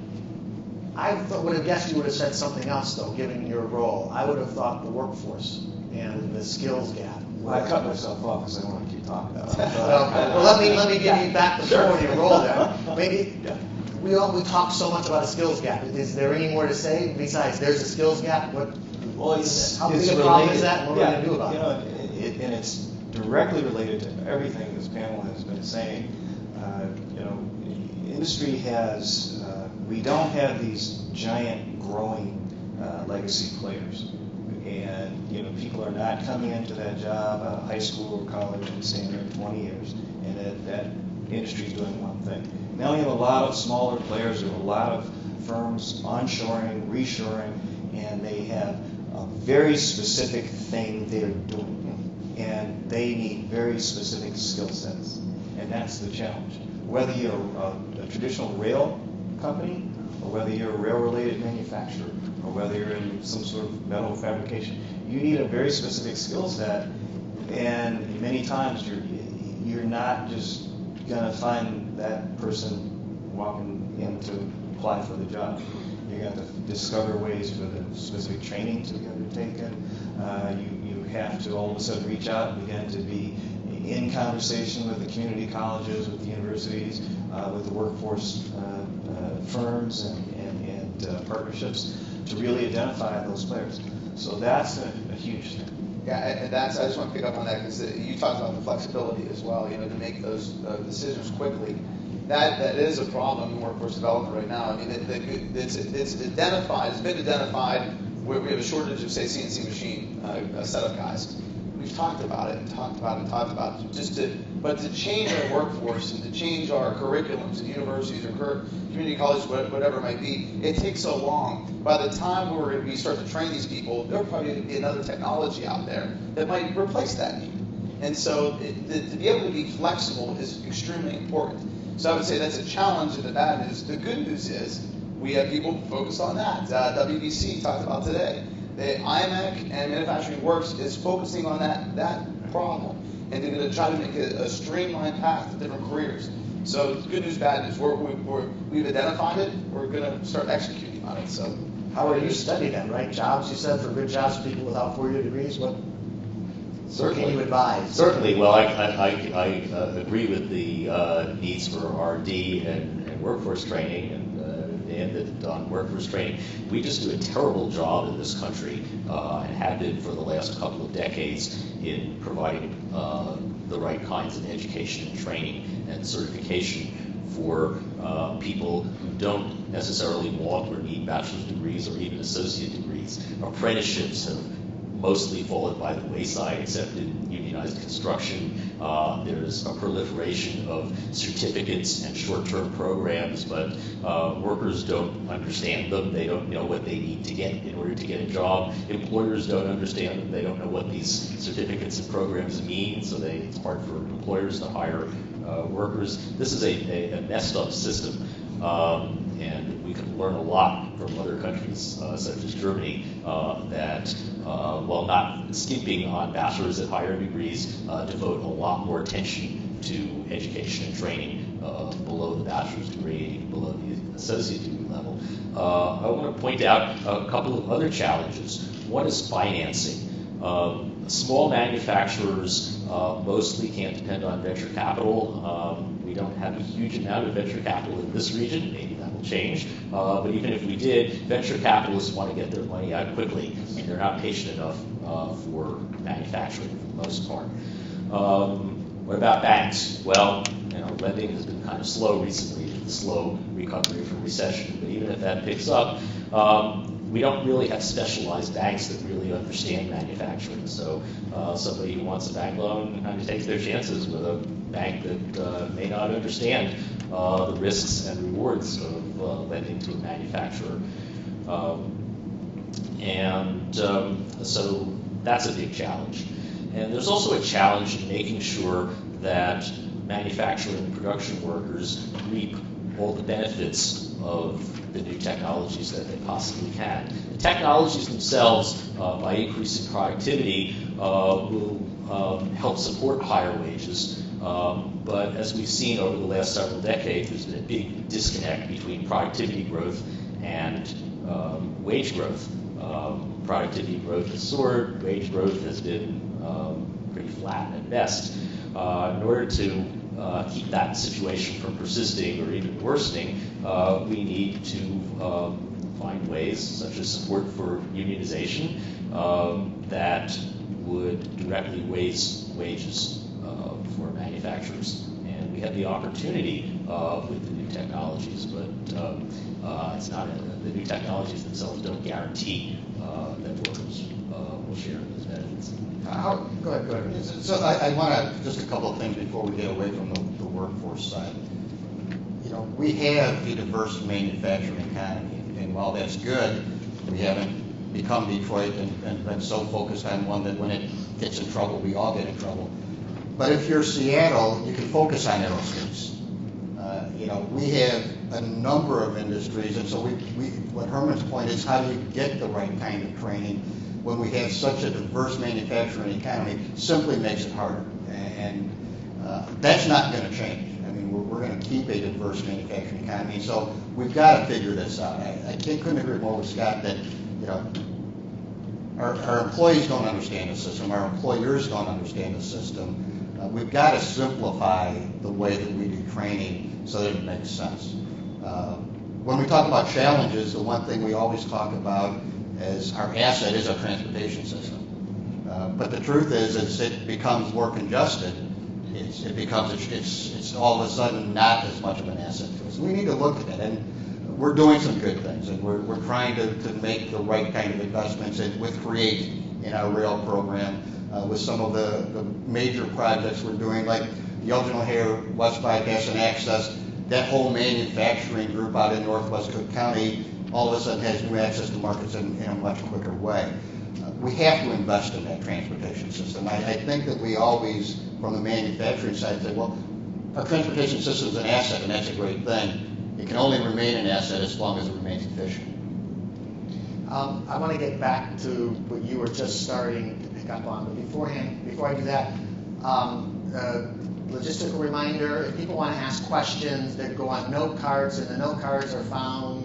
I would have guessed you would have said something else, though, given your role. I would have thought the workforce and the skills gap. Well, I cut myself off because I want to keep talking about it. Well, let me give you back the floor to your role there. Maybe we talk so much about a skills gap. Is there any more to say besides there's a skills gap? How big a problem is that? And what are we going to do about it? And it's directly related to everything this panel has been saying. Industry has, we don't have these giant growing legacy players. And, people are not coming into that job out of high school or college and staying there 20 years. And that industry is doing one thing. Now we have a lot of smaller players. There are a lot of firms onshoring, reshoring, and they have a very specific thing they're doing. And they need very specific skill sets. And that's the challenge. Whether you're a traditional rail company, or whether you're a rail-related manufacturer, or whether you're in some sort of metal fabrication, you need a very specific skill set. And many times you're not just going to find that person walking in to apply for the job. You're going to have to discover ways for the specific training to be undertaken. You have to all of a sudden reach out and begin to be in conversation with the community colleges, with the universities, with the workforce firms and partnerships to really identify those players. So that's a huge thing. Yeah, and I just want to pick up on that because you talked about the flexibility as well, to make those decisions quickly. That is a problem in workforce development right now. I mean, it's identified, it's been identified where we have a shortage of, say, CNC machine setup guys. We've talked about it and talked about it. But to change our workforce and to change our curriculums at universities or community colleges, whatever it might be, it takes so long. By the time we start to train these people, there'll probably be another technology out there that might replace that need. And so to be able to be flexible is extremely important. So I would say that's a challenge, and the bad news. The good news is we have people focused on that. WBC talked about today. The IMEC and Manufacturing Works is focusing on that problem, and they're going to try to make a streamlined path to different careers. So good news, bad news. We've identified it. We're going to start executing on it. So, Howard, you studied that, right? Jobs, you said, for good jobs for people without 4-year degrees. What can you advise? Certainly. Well, I agree with the needs for R&D and workforce training and on workforce training. We just do a terrible job in this country and have been for the last couple of decades in providing the right kinds of education and training and certification for people who don't necessarily want or need bachelor's degrees or even associate degrees. Apprenticeships have mostly fallen by the wayside, except in unionized construction. There's a proliferation of certificates and short-term programs, but workers don't understand them. They don't know what they need to get in order to get a job. Employers don't understand them. They don't know what these certificates and programs mean, so it's hard for employers to hire workers. This is a messed up system, and we can learn a lot from other countries, such as Germany, that while not skimping on bachelor's and higher degrees, devote a lot more attention to education and training below the bachelor's degree, below the associate degree level. I want to point out a couple of other challenges. One is financing. Small manufacturers mostly can't depend on venture capital. We don't have a huge amount of venture capital in this region. Maybe that will change. But even if we did, venture capitalists want to get their money out quickly, and they're not patient enough for manufacturing for the most part. What about banks? Well, lending has been kind of slow recently, with the slow recovery from recession. But even if that picks up, we don't really have specialized banks that really understand manufacturing. So somebody who wants a bank loan kind of takes their chances with a bank that may not understand the risks and rewards of lending to a manufacturer. So that's a big challenge. And there's also a challenge in making sure that manufacturing and production workers reap all the benefits of the new technologies that they possibly can. The technologies themselves, by increasing productivity, will help support higher wages. But as we've seen over the last several decades, there's been a big disconnect between productivity growth and wage growth. Productivity growth has soared, wage growth has been pretty flat at best. In order to keep that situation from persisting or even worsening, we need to find ways, such as support for unionization, that would directly raise wages for manufacturers. And we have the opportunity with the new technologies, but it's not the new technologies themselves don't guarantee that workers will share in those benefits. Go ahead. So I want to, just a couple of things before we get away from the workforce side. We have a diverse manufacturing economy, and while that's good, we haven't become Detroit and been so focused on one that when it gets in trouble, we all get in trouble. But if you're Seattle, you can focus on aerospace. We have a number of industries, and so what Herman's point is, how do you get the right kind of training when we have such a diverse manufacturing economy? Simply makes it harder, and that's not going to change. I mean, we're going to keep a diverse manufacturing economy, so we've got to figure this out. I couldn't agree more with Scott that our employees don't understand the system, our employers don't understand the system. We've got to simplify the way that we do training so that it makes sense. When we talk about challenges, the one thing we always talk about as our asset is our transportation system. But the truth is, as it becomes more congested, it's all of a sudden not as much of an asset to us. We need to look at that, and we're doing some good things, and we're trying to make the right kind of investments with CREATE in our rail program, with some of the major projects we're doing, like the Elgin O'Hare West Bypass and Access. That whole manufacturing group out in Northwest Cook County all of a sudden has new access to markets in a much quicker way. We have to invest in that transportation system. I think that we always, from the manufacturing side, say, well, our transportation system is an asset, and that's a great thing. It can only remain an asset as long as it remains efficient. I want to get back to what you were just starting to pick up on, but before I do that, logistical reminder, if people want to ask questions, they go on note cards, and the note cards are found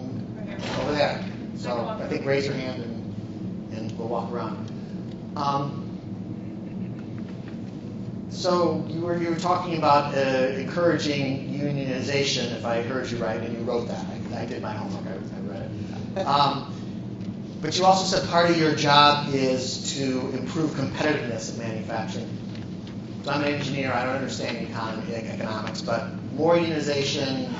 over there. So I think raise your hand and we'll walk around. So you were talking about encouraging unionization, if I heard you right, and you wrote that. I did my homework, I read it. But you also said part of your job is to improve competitiveness in manufacturing. So I'm an engineer, I don't understand economics, but more unionization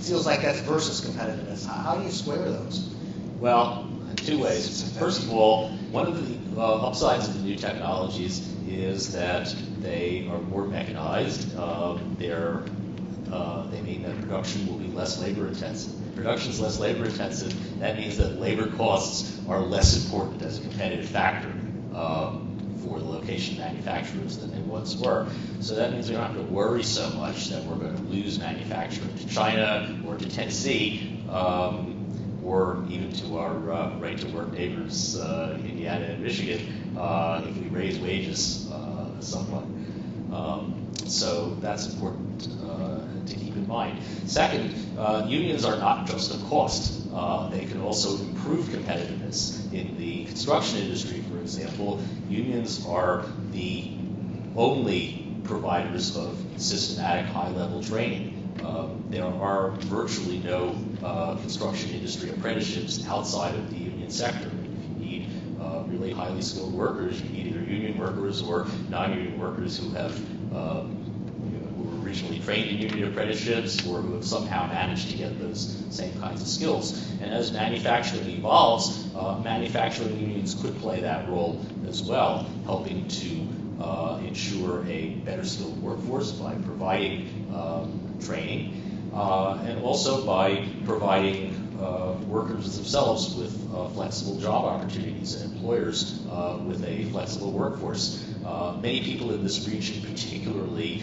feels like that's versus competitiveness. How do you square those? Well, two ways. First of all, one of the upsides of the new technologies is that they are more mechanized. They mean that production will be less labor intensive. Production is less labor intensive. That means that labor costs are less important as a competitive factor for the location manufacturers than they once were. So that means we don't have to worry so much that we're going to lose manufacturing to China or to Tennessee, or even to our right-to-work neighbors, Indiana and Michigan, if we raise wages somewhat. So that's important to keep in mind. Second, unions are not just a cost. They can also improve competitiveness. In the construction industry, for example, unions are the only providers of systematic high-level training. There are virtually no construction industry apprenticeships outside of the union sector. If you need really highly skilled workers, you need either union workers or non-union workers who have who were originally trained in union apprenticeships or who have somehow managed to get those same kinds of skills. And as manufacturing evolves, manufacturing unions could play that role as well, helping to ensure a better skilled workforce by providing training, and also by providing workers themselves with flexible job opportunities and employers with a flexible workforce. Many people in this region particularly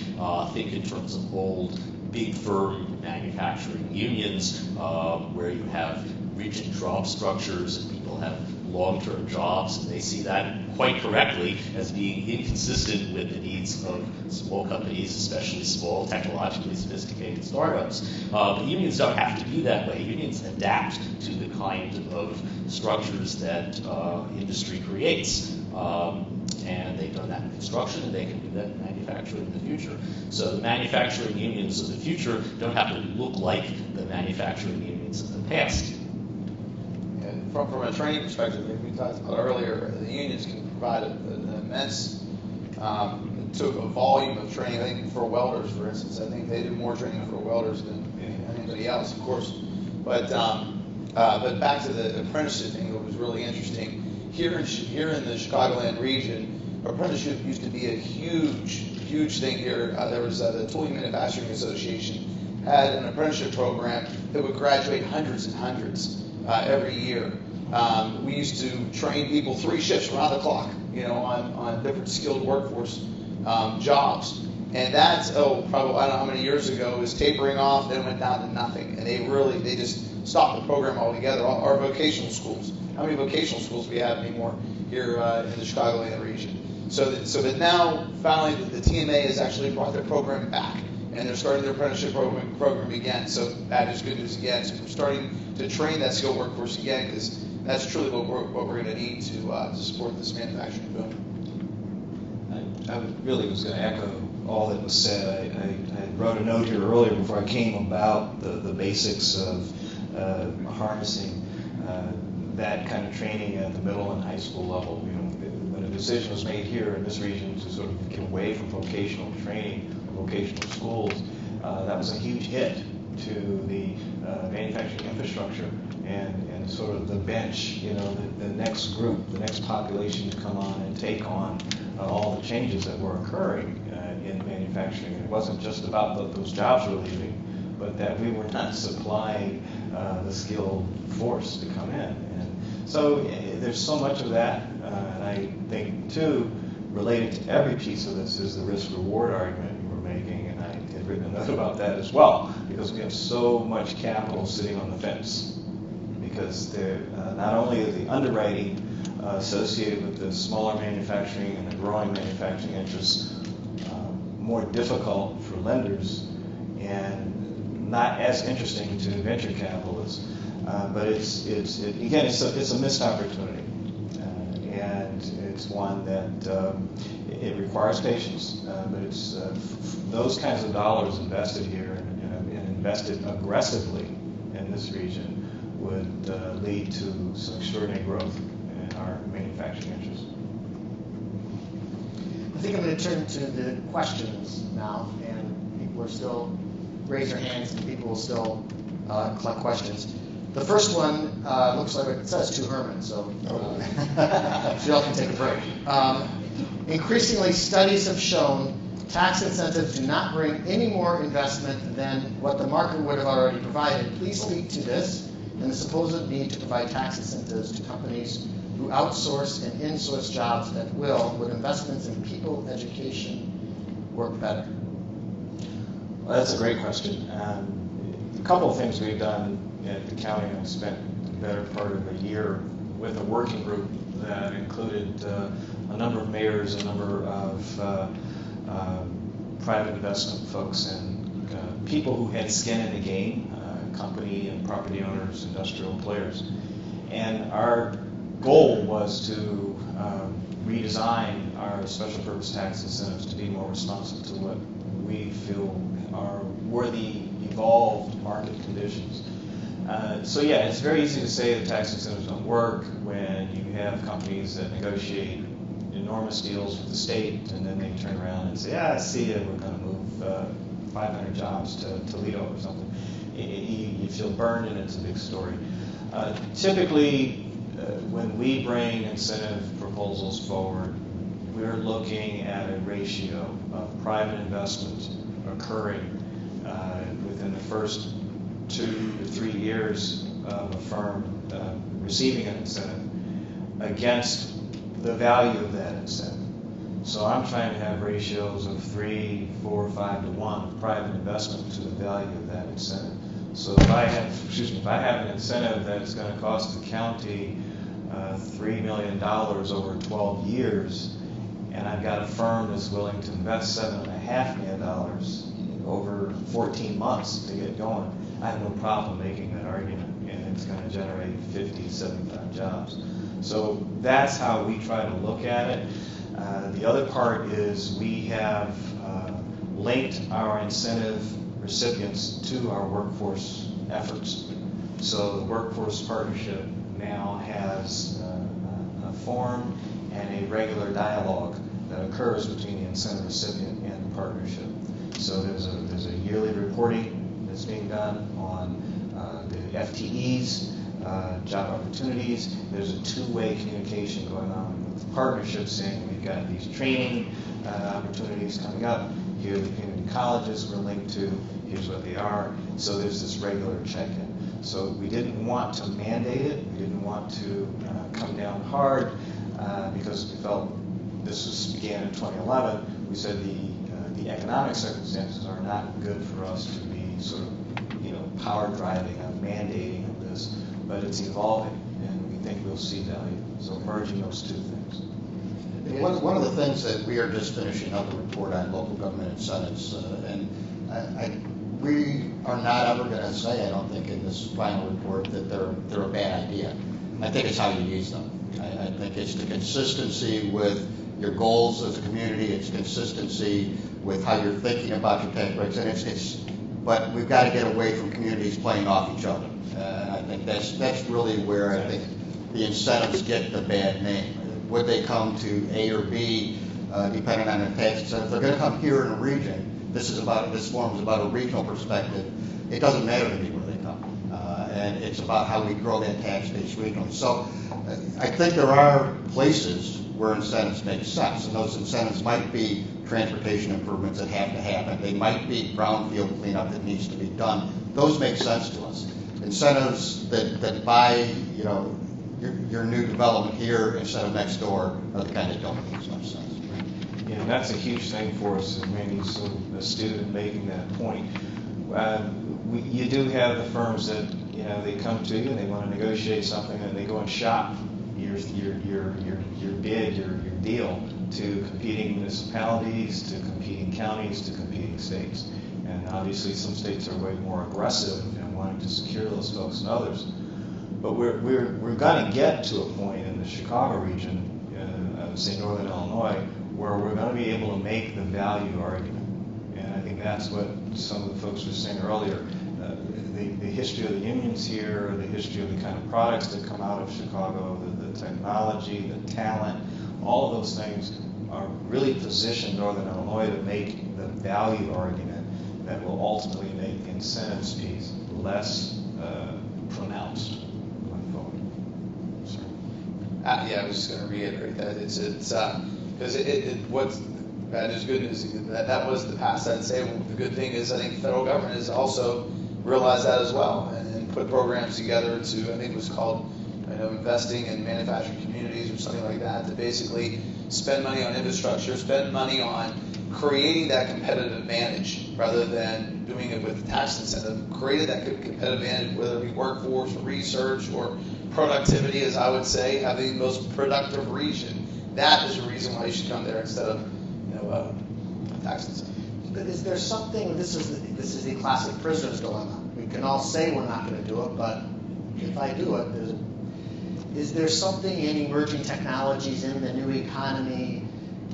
think in terms of old, big firm manufacturing unions where you have rigid job structures and people have long-term jobs, and they see that quite correctly as being inconsistent with the needs of small companies, especially small, technologically sophisticated startups. But unions don't have to be that way. Unions adapt to the kind of structures that industry creates. And they've done that in construction, and they can do that in manufacturing in the future. So the manufacturing unions of the future don't have to look like the manufacturing unions of the past. And from a training perspective, like we talked about earlier, the unions can provide an immense took a volume of training. I think for welders, for instance, I think they do more training for welders than anybody else, of course. But back to the apprenticeship thing, that was really interesting. Here in the Chicagoland region, apprenticeship used to be a huge thing here. There was the Tooling Manufacturing Association had an apprenticeship program that would graduate hundreds and hundreds every year. We used to train people 3 shifts around the clock, on different skilled workforce jobs. And that's, probably, I don't know how many years ago, was tapering off, then went down to nothing. And they just stopped the program altogether. Our vocational schools, how many vocational schools we have anymore here in the Chicagoland region? So that now, finally, the TMA has actually brought their program back, and they're starting their apprenticeship program again. So that is good news again. So we're starting to train that skilled workforce again, because that's truly what we're going to need to support this manufacturing boom. I really was going to echo all that was said. I wrote a note here earlier before I came about the basics of harnessing that kind of training at the middle and high school level. When a decision was made here in this region to sort of get away from vocational training, vocational schools, that was a huge hit to the manufacturing infrastructure and sort of the bench, the next group, the next population to come on and take on all the changes that were occurring in manufacturing. It wasn't just about those jobs were leaving, but that we were not supplying the skilled force to come in. And so there's so much of that, and I think, too, related to every piece of this is the risk-reward argument you were making, and I had written a note about that as well, because we have so much capital sitting on the fence, because not only is the underwriting associated with the smaller manufacturing and the growing manufacturing interests more difficult for lenders and not as interesting to venture capitalists, but it's a missed opportunity, and it's one that it requires patience, but it's those kinds of dollars invested here and invested aggressively in this region would lead to some extraordinary growth in our manufacturing interests. I think I'm going to turn to the questions now, and people are still raise their hands, and people will still collect questions. The first one looks like it says to Herman, so y'all can take a break. Increasingly, studies have shown tax incentives do not bring any more investment than what the market would have already provided. Please speak to this and the supposed need to provide tax incentives to companies who outsource and insource jobs at will. Would investments in people education work better? Well, that's a great question. A couple of things we've done at the county, and I spent the better part of a year with a working group that included a number of mayors, a number of private investment folks, and people who had skin in the game, company and property owners, industrial players. And our goal was to redesign our special purpose tax incentives to be more responsive to what we feel were the evolved market conditions. So yeah, it's very easy to say that tax incentives don't work when you have companies that negotiate enormous deals with the state, and then they turn around and say, yeah, see ya, we're going to move 500 jobs to Toledo or something. You feel burned, and it's a big story. Typically, when we bring incentive proposals forward, we're looking at a ratio of private investment occurring within the first 2 to 3 years of a firm receiving an incentive against the value of that incentive. So I'm trying to have ratios of 3, 4, 5 to 1 private investment to the value of that incentive. So if I have an incentive that's going to cost the county $3 million over 12 years, and I've got a firm that's willing to invest $7.5 million over 14 months to get going, I have no problem making that argument, and it's going to generate 50, 75 jobs. So that's how we try to look at it. The other part is we have linked our incentive recipients to our workforce efforts. So the workforce partnership now has a form and a regular dialogue that occurs between the incentive recipient and the partnership. So there's a yearly reporting that's being done on the FTEs, job opportunities. There's a two-way communication going on with the partnership, saying we've got these training opportunities coming up. Here are the community colleges we're linked to. Here's what they are. So there's this regular check-in. So we didn't want to mandate it. We didn't want to come down hard because we felt began in 2011. We said the economic circumstances are not good for us to be sort of power driving of mandating of this, but it's evolving, and we think we'll see value. So merging those two things. One of the things that we are just finishing up a report on local government incentives, and we are not ever going to say, I don't think, in this final report that they're a bad idea. I think it's how you use them. I think it's the consistency with your goals as a community. It's consistency with how you're thinking about your tax breaks, and but we've got to get away from communities playing off each other. I think that's really where I think the incentives get the bad name. Would they come to A or B, depending on the tax incentives? They're going to come here in a region. This forum is about a regional perspective. It doesn't matter to me where they come, and it's about how we grow that tax base regionally. So I think there are places where incentives make sense, and those incentives might be transportation improvements that have to happen. They might be brownfield cleanup that needs to be done. Those make sense to us. Incentives that buy, your new development here instead of next door are the kind that don't make much sense. Yeah, and that's a huge thing for us, and Randy's so astute in making that point. You do have the firms that they come to you and they want to negotiate something, and they go and shop your bid, your deal to competing municipalities, to competing counties, to competing states. And obviously some states are way more aggressive in wanting to secure those folks than others. But we're going to get to a point in the Chicago region, I would say northern Illinois, where we're going to be able to make the value argument. And I think that's what some of the folks were saying earlier. The history of the unions here, the history of the kind of products that come out of Chicago, the technology, the talent, all of those things are really positioned Northern Illinois to make the value argument that will ultimately make the incentives piece less pronounced going forward. Sorry. Yeah, I was just going to reiterate that it's because what's bad news, good news. That was the past. I'd say the good thing is I think the federal government has also realized that as well and put programs together to, I think it was called, investing in manufacturing communities or something like that, to basically spend money on infrastructure, spend money on creating that competitive advantage rather than doing it with tax incentive. Created that competitive advantage, whether it be workforce or research or productivity, as I would say, having the most productive region. That is the reason why you should come there instead of tax incentive. But is there something? This is the classic prisoner's dilemma. We can all say we're not going to do it, but if I do it, is there something in emerging technologies, in the new economy,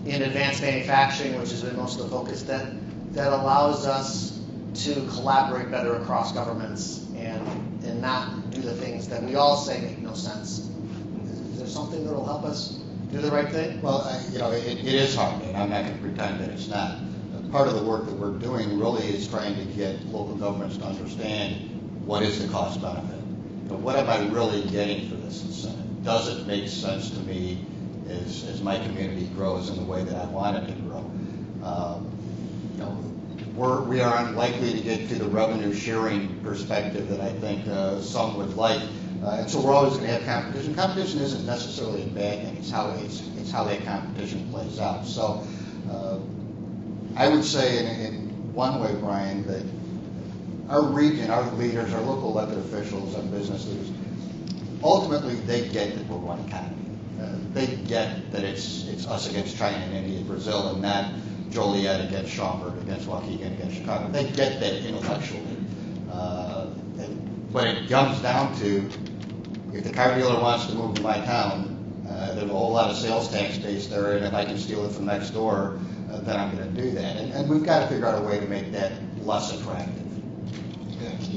in advanced manufacturing, which has been most of the focus, that allows us to collaborate better across governments and not do the things that we all say make no sense? Is there something that will help us do the right thing? Well, it is hard, and I'm not going to pretend that it's not. Part of the work that we're doing really is trying to get local governments to understand what is the cost benefit. What am I really getting for this incentive? Does it make sense to me as my community grows in the way that I want it to grow? We are unlikely to get to the revenue sharing perspective that I think some would like. And so we're always going to have competition. Competition isn't necessarily a bad thing. It's how that competition plays out. So I would say in one way, Brian, that our region, our leaders, our local elected officials, our business leaders, ultimately they get that we're one economy. They get that it's us against China and India, Brazil, and not Joliet against Schaumburg, against Waukegan, against Chicago. They get that intellectually. But it comes down to, if the car dealer wants to move to my town, there's a whole lot of sales tax base there, and if I can steal it from next door, then I'm going to do that. And we've got to figure out a way to make that less attractive.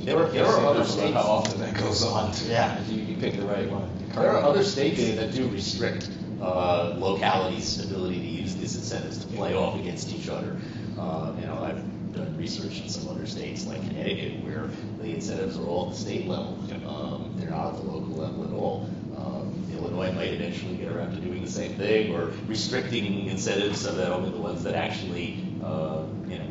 There are other states. How often that goes on. Yeah. You picked the right one. There are other states that do restrict localities' ability to use these incentives to play off against each other. I've done research in some other states like Connecticut where the incentives are all at the state level. They're not at the local level at all. Illinois might eventually get around to doing the same thing, or restricting incentives so that only the ones that actually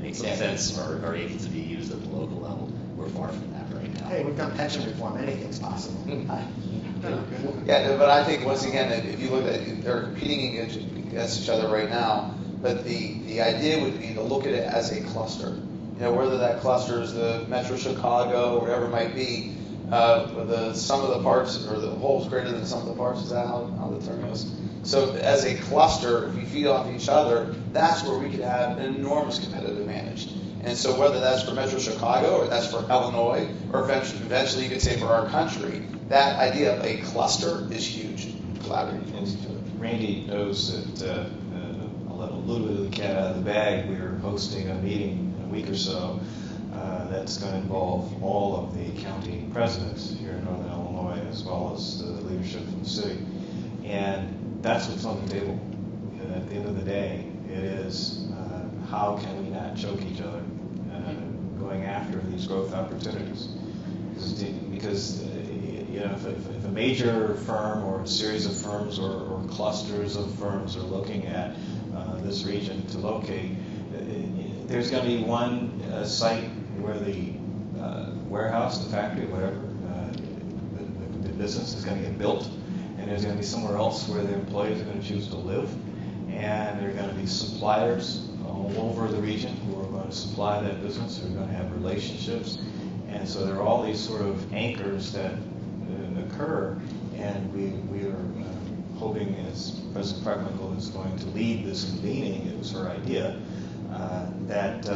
make some sense are able to be used at the local level. We're far from that right now. Hey, we've done pension reform. Anything's possible. Yeah, but I think once again, if you look at, they're competing against each other right now. But the idea would be to look at it as a cluster. Whether that cluster is the Metro Chicago or whatever it might be, the sum of the parts or the whole is greater than the sum of the parts. Is that how the term goes? So as a cluster, if we feed off each other, that's where we could have an enormous competitive advantage. And so whether that's for Metro Chicago or that's for Illinois, or eventually you could say for our country, that idea of a cluster is huge. Collaborating against each other. Randy knows that I'll let a little bit of the cat out of the bag. We're hosting a meeting in a week or so that's going to involve all of the county presidents here in Northern Illinois, as well as the leadership from the city. And that's what's on the table. And at the end of the day, it is how can we not choke each other going after these growth opportunities? Because if a major firm or a series of firms or clusters of firms are looking at this region to locate, there's going to be one site where the warehouse, the factory, whatever, the business is going to get built, and there's going to be somewhere else where the employees are going to choose to live, and there are going to be suppliers all over the region who are going to supply that business, who are going to have relationships, and so there are all these sort of anchors that occur, and we are hoping, as President Carmichael is going to lead this convening, it was her idea, that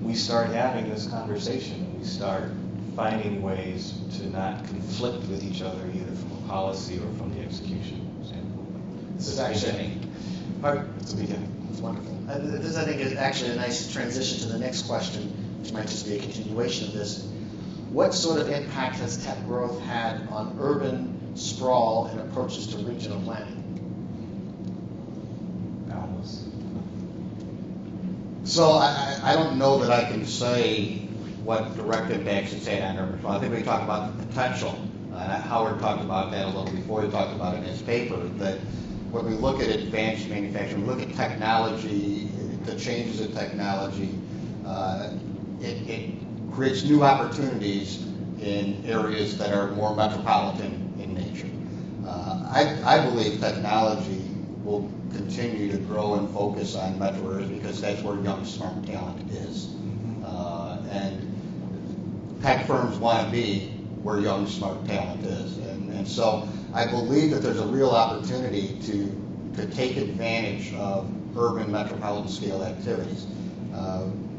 we start having this conversation. We start finding ways to not conflict with each other, either from a policy or from the execution standpoint. This is actually, It's a beginning. it's wonderful. This, I think, is actually a nice transition to the next question, which might just be a continuation of this. What sort of impact has tech growth had on urban sprawl and approaches to regional planning? So I don't know that I can say what direct impacts it's had on urban sprawl. I think we talked about the potential, and Howard talked about that a little before. He talked about it in his paper, that when we look at advanced manufacturing, we look at technology, the changes in technology, it creates new opportunities in areas that are more metropolitan in nature. I believe technology will continue to grow and focus on metro areas because that's where young, smart talent is. And tech firms want to be where young, smart talent is. And so I believe that there's a real opportunity to take advantage of urban metropolitan scale activities.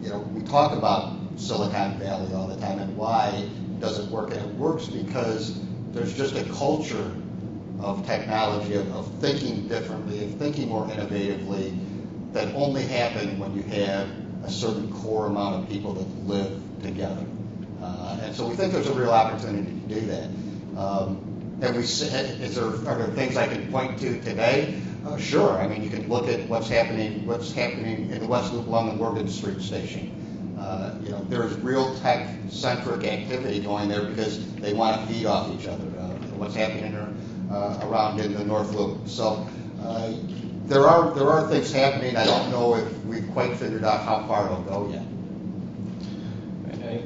We talk about Silicon Valley all the time and why does it work? And it works because there's just a culture of technology, of thinking differently, of thinking more innovatively, that only happen when you have a certain core amount of people that live together. And so we think there's a real opportunity to do that. And are there things I can point to today? Sure. I mean, you can look at what's happening in the West Loop along the Morgan Street station. There's real tech-centric activity going there because they want to feed off each other. What's happening around in the North Loop. So there are things happening. I don't know if we've quite figured out how far it'll go yet. I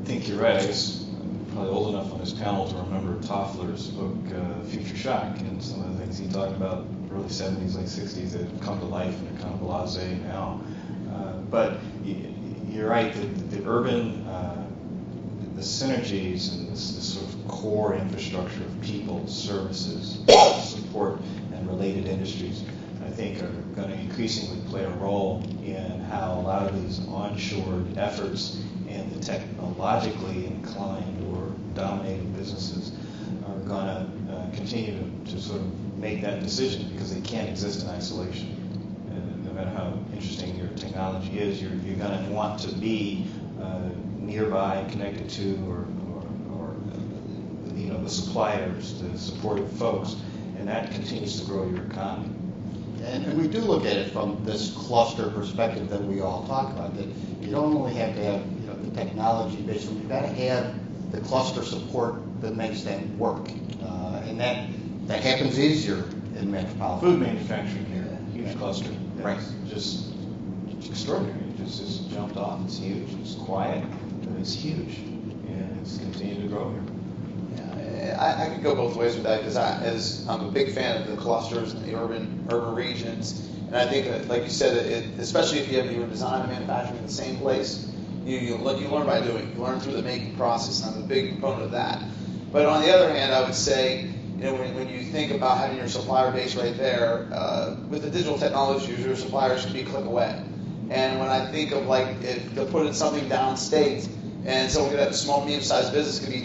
think you're right. I guess I'm probably old enough on this panel to remember Toffler's book, Future Shock, and some of the things he talked about early 70s, late 60s that have come to life and are kind of blasé now. But you're right, the urban, the synergies and this sort of core infrastructure of people, services, support, and related industries, I think are going to increasingly play a role in how a lot of these onshore efforts and the technologically inclined or dominated businesses are going to continue to sort of make that decision because they can't exist in isolation. And no matter how interesting your technology is, you're going to want to be nearby, connected to, or the suppliers, the supportive folks, and that continues to grow your economy. And we do look at it from this cluster perspective that we all talk about, that you don't only have to have the technology based, you've got to have the cluster support that makes that work. And that happens easier in metropolitan. Food manufacturing here, huge cluster. Right. It's extraordinary. It just jumped off. It's huge. It's quiet, but it's huge. And it's continuing to grow here. I could go both ways with that because I'm a big fan of the clusters and the urban regions, and I think that, like you said, especially if you have your design and manufacturing in the same place, you learn by doing. You learn through the making process, and I'm a big proponent of that. But on the other hand, I would say, when you think about having your supplier base right there, with the digital technology, your suppliers can be a click away. And when I think of if they're putting something downstate, and someone could have a small, medium-sized business could be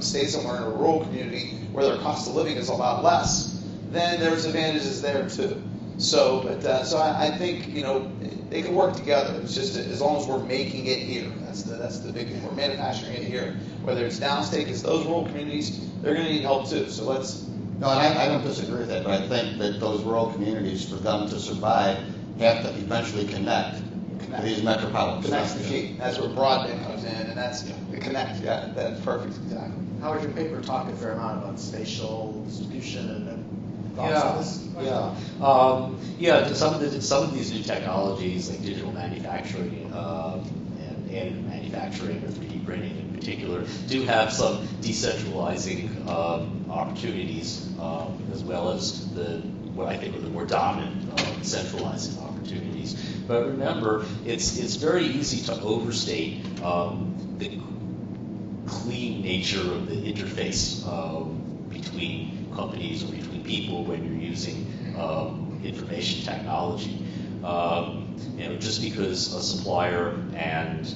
stay somewhere in a rural community where their cost of living is a lot less, then there's advantages there too. So I think they can work together. It's just as long as we're making it here. That's the big thing. We're manufacturing it here. Whether it's downstate, because those rural communities, they're going to need help too. So let's. No, and I don't disagree with that, but I think that those rural communities, for them to survive, have to eventually connect to these metropolitan. Connect's the key. That's where broadband comes in, and that's the connect. Yeah, that's perfect. Exactly. Howard, your paper talked a fair amount about spatial distribution and thoughts on this? Some of these new technologies, like digital manufacturing and additive manufacturing, or 3D printing in particular, do have some decentralizing opportunities, as well as what I think are the more dominant centralizing opportunities. But remember, it's very easy to overstate the clean nature of the interface between companies or between people when you're using information technology. Just because a supplier and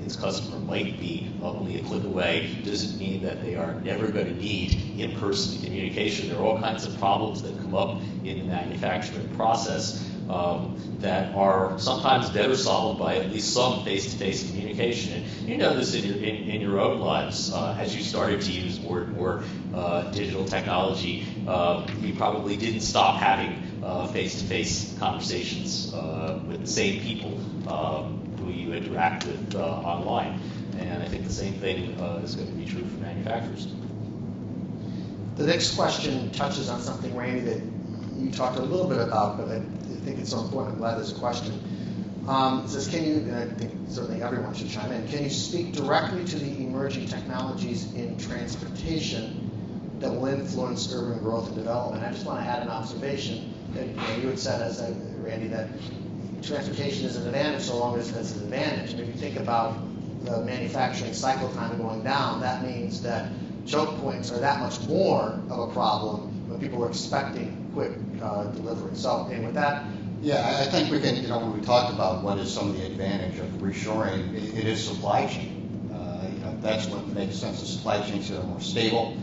its customer might be only a click away doesn't mean that they are never going to need in-person communication. There are all kinds of problems that come up in the manufacturing process that are sometimes better solved by at least some face-to-face communication. And you know this in your own lives. As you started to use more and more digital technology, you probably didn't stop having face-to-face conversations with the same people who you interact with online. And I think the same thing is going to be true for manufacturers. The next question touches on something, Randy, that you talked a little bit about, but I think it's so important. I'm glad there's a question. It says, can you, and I think certainly everyone should chime in, can you speak directly to the emerging technologies in transportation that will influence urban growth and development? I just want to add an observation that you had said, Randy, that transportation is an advantage so long as it's an advantage. And if you think about the manufacturing cycle time going down, that means that choke points are that much more of a problem when people are expecting quick delivery. So, and with that, yeah, I think we can, when we talked about what is some of the advantage of reshoring, it is supply chain. That's what makes sense. The supply chains are more stable,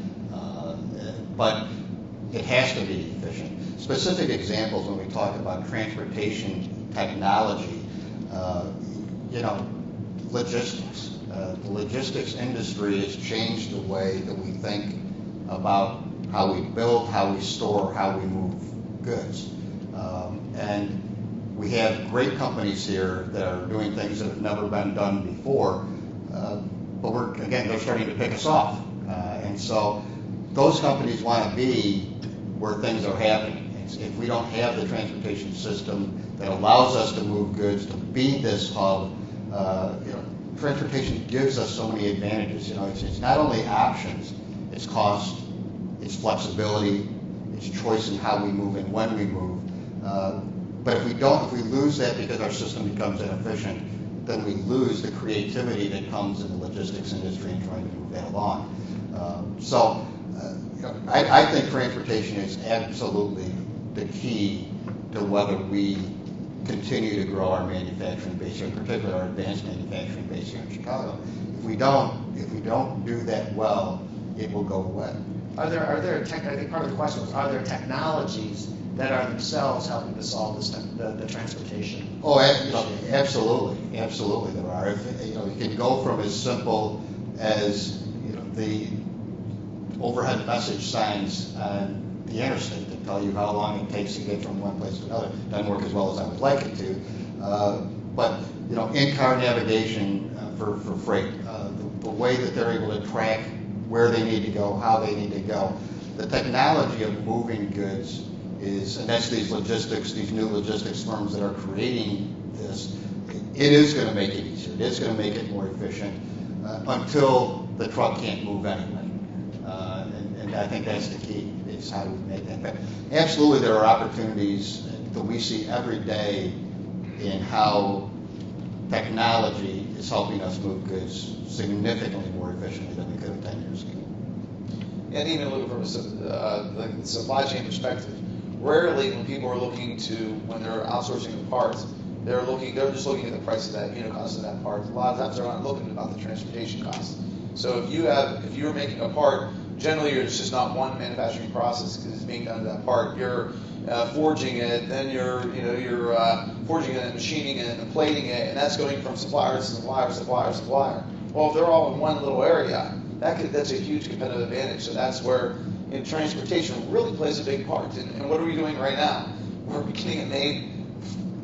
but it has to be efficient. Specific examples when we talk about transportation technology, logistics. The logistics industry has changed the way that we think about how we build, how we store, how we move goods. And we have great companies here that are doing things that have never been done before, but they're starting to pick us off. And so those companies want to be where things are happening. If we don't have the transportation system that allows us to move goods, to be this hub, transportation gives us so many advantages. It's not only options, it's cost, it's flexibility, it's choice in how we move and when we move. But if we lose that because our system becomes inefficient, then we lose the creativity that comes in the logistics industry and trying to move that along. I think transportation is absolutely the key to whether we continue to grow our manufacturing base, in particular our advanced manufacturing base here in Chicago. If we don't do that well, it will go away. I think part of the question was, are there technologies that are themselves helping to solve this, the transportation? Oh, absolutely, absolutely there are. You can go from as simple as the overhead message signs on the interstate that tell you how long it takes to get from one place to another. Doesn't work as well as I would like it to, but in-car navigation for freight, the way that they're able to track where they need to go, how they need to go. The technology of moving goods and that's these new logistics firms that are creating this, it is going to make it easier. It is going to make it more efficient until the truck can't move anyway. And I think that's the key, is how do we make that. But absolutely there are opportunities that we see every day in how technology is helping us move goods significantly more efficiently than we could have 10 years ago. And even looking from the supply chain perspective, rarely when people are looking when they're outsourcing a part, they're just looking at the price of that unit cost of that part. A lot of times they're not looking about the transportation cost. So if you're making a part, generally it's just not one manufacturing process because it's being done to that part. You're forging it, then you're forging it and machining it and plating it, and that's going from supplier to supplier, supplier, supplier. Well, if they're all in one little area, that's a huge competitive advantage. So that's where transportation really plays a big part. And what are we doing right now? We're getting it made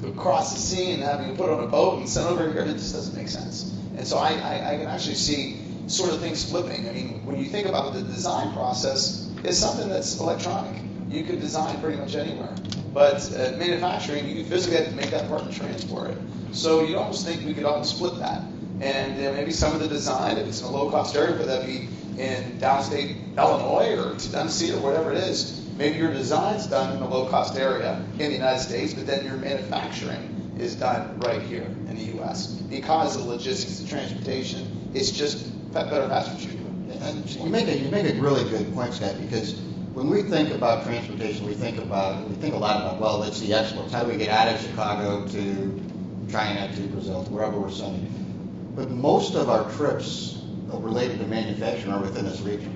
across the sea and having to put it on a boat and sent over here. It just doesn't make sense. And so I can actually see sort of things flipping. I mean, when you think about the design process, it's something that's electronic. You could design pretty much anywhere. But manufacturing, you physically have to make that part and transport it. So you almost think we could almost split that. And maybe some of the design, if it's in a low-cost area, whether that be in downstate Illinois or Tennessee or whatever it is, maybe your design's done in a low-cost area in the United States, but then your manufacturing is done right here in the U.S. Because of the logistics and transportation, it's just better, faster, cheaper. And you make a really good point, Scott, because when we think about transportation, we think a lot about, well, it's the exports. How do we get out of Chicago to China, to Brazil, to wherever we're sending? But most of our trips related to manufacturing are within this region.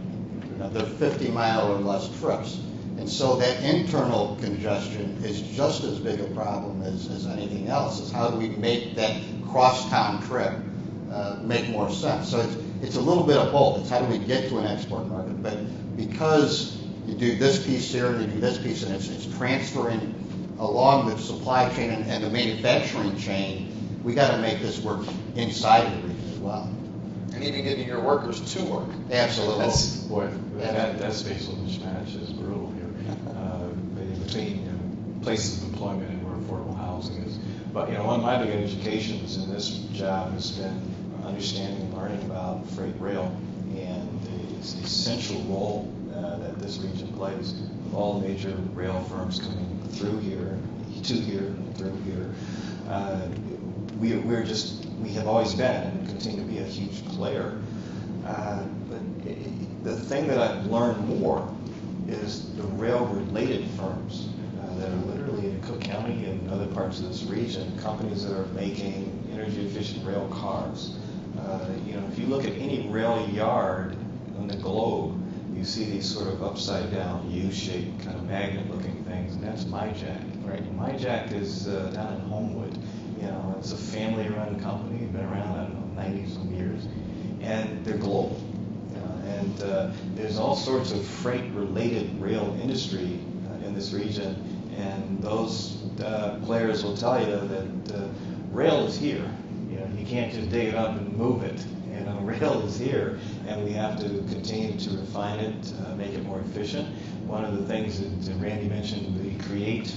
They're 50-mile or less trips. And so that internal congestion is just as big a problem as anything else, is how do we make that cross-town trip make more sense? So it's a little bit of both. It's how do we get to an export market? But because you do this piece here and you do this piece, and it's transferring along the supply chain and the manufacturing chain, we got to make this work inside of the region as well. And even getting your workers to work. Absolutely. Boy, that space mismatch is brutal here. Between places of employment and where affordable housing is. But one of my big educations in this job has been understanding and learning about freight rail and the essential role that this region plays with all the major rail firms coming through here, to here, and through here. We have always been and continue to be a huge player. But the thing that I've learned more is the rail-related firms that are literally in Cook County and other parts of this region, companies that are making energy-efficient rail cars. If you look at any rail yard on the globe, you see these sort of upside-down, U-shaped, kind of magnet-looking things, and that's MyJack. Right? And MyJack is down in Homewood. It's a family-run company, been around, I don't know, 90-some years, and they're global. And there's all sorts of freight-related rail industry in this region, and those players will tell you that rail is here. You can't just dig it up and move it. Rail is here, and we have to continue to refine it, make it more efficient. One of the things that Randy mentioned, the CREATE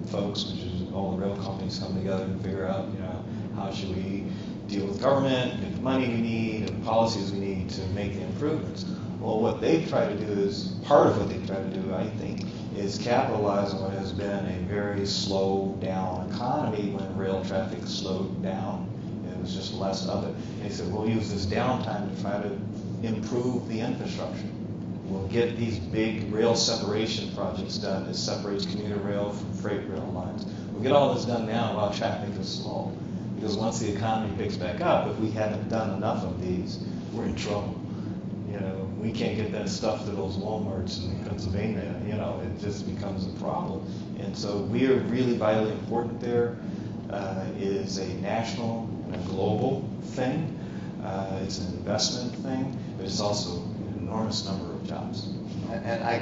folks, which is all the rail companies come together and figure out, how should we deal with government, get the money we need, and the policies we need to make the improvements. Well, what they try to do is, part of what they try to do, I think, is capitalize on what has been a very slow down economy when rail traffic slowed down. It was just less of it. They said, we'll use this downtime to try to improve the infrastructure. We'll get these big rail separation projects done that separates commuter rail from freight rail lines. We'll get all this done now while traffic is slow. Because once the economy picks back up, if we haven't done enough of these, we're in trouble. We can't get that stuff to those Walmarts in Pennsylvania. It just becomes a problem. And so we are really vitally important there. It is a national and a global thing. It's an investment thing, but it's also an enormous number of jobs. And I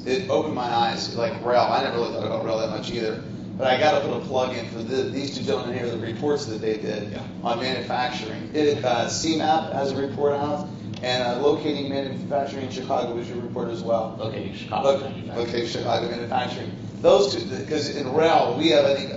it opened my eyes, like rail. I never really thought about rail that much either. But I got to put a plug in for these two gentlemen here, the reports that they did on manufacturing. CMAP has a report out, and Locating Manufacturing in Chicago was your report as well. Locating Chicago Manufacturing. Locating Chicago Manufacturing. Those two, because in rail, we have, I think,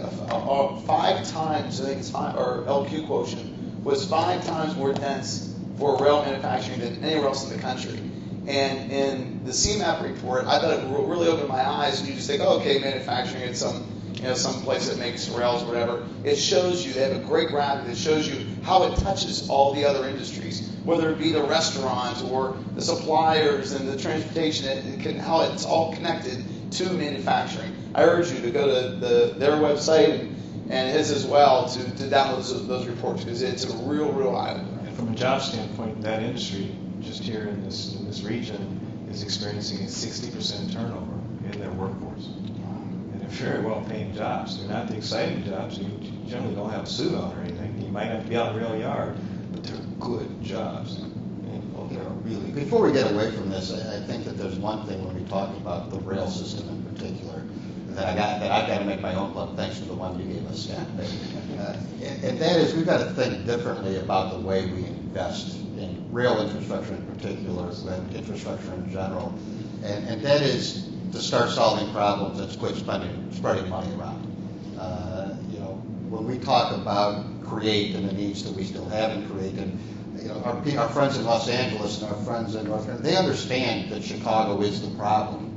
5 times, our LQ quotient was 5 times more dense for rail manufacturing than anywhere else in the country. And in the CMAP report, I thought it really opened my eyes, and you just think, oh, okay, manufacturing, it's some place that makes rails or whatever. It shows you, they have a great graphic that shows you how it touches all the other industries, whether it be the restaurants or the suppliers and the transportation, how it's all connected to manufacturing. I urge you to go to their website and his as well to download those reports, because it's a real eye-opener. And from a job standpoint, that industry just here in this region is experiencing a 60% turnover in their workforce. And they're very well-paying jobs. They're not the exciting jobs. You generally don't have a suit on or anything. You might have to be out in the rail yard, but they're good jobs. They're really good. Before we get away from this, I think that there's one thing when we talk about the rail system in particular that I've got to make my own plug, thanks to the one you gave us, Scott. And that is, we've got to think differently about the way we invest in rail infrastructure in particular, than infrastructure in general. And that is to start solving problems and quit spreading money around. When we talk about CREATE and the needs that we still have in CREATE, and our friends in Los Angeles and our friends in North Carolina, they understand that Chicago is the problem,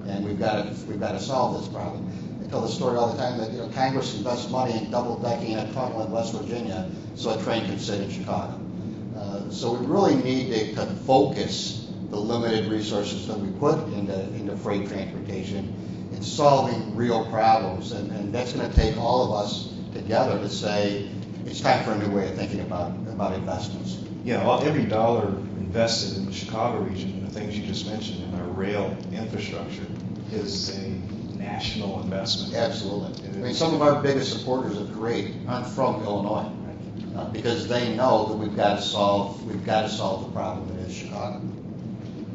and we've got to solve this problem. I tell the story all the time that Congress invests money in double-decking a tunnel in West Virginia so a train can sit in Chicago. So we really need to focus the limited resources that we put into freight transportation in solving real problems, and that's going to take all of us together to say it's time for a new way of thinking about investments. Every dollar invested in the Chicago region, the things you just mentioned in our rail infrastructure, is a national investment. Absolutely. Some of our biggest supporters of CREATE aren't from Illinois, because they know that we've got to solve the problem that is Chicago.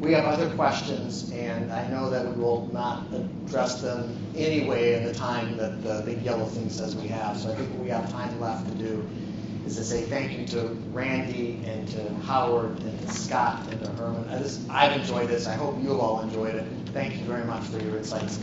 we have other questions, and I know that we will not address them anyway in the time that the big yellow thing says we have. So I think what we have time left to do is to say thank you to Randy and to Howard and to Scott and to Herman. I've enjoyed this. I hope you have all enjoyed it. Thank you very much for your insights.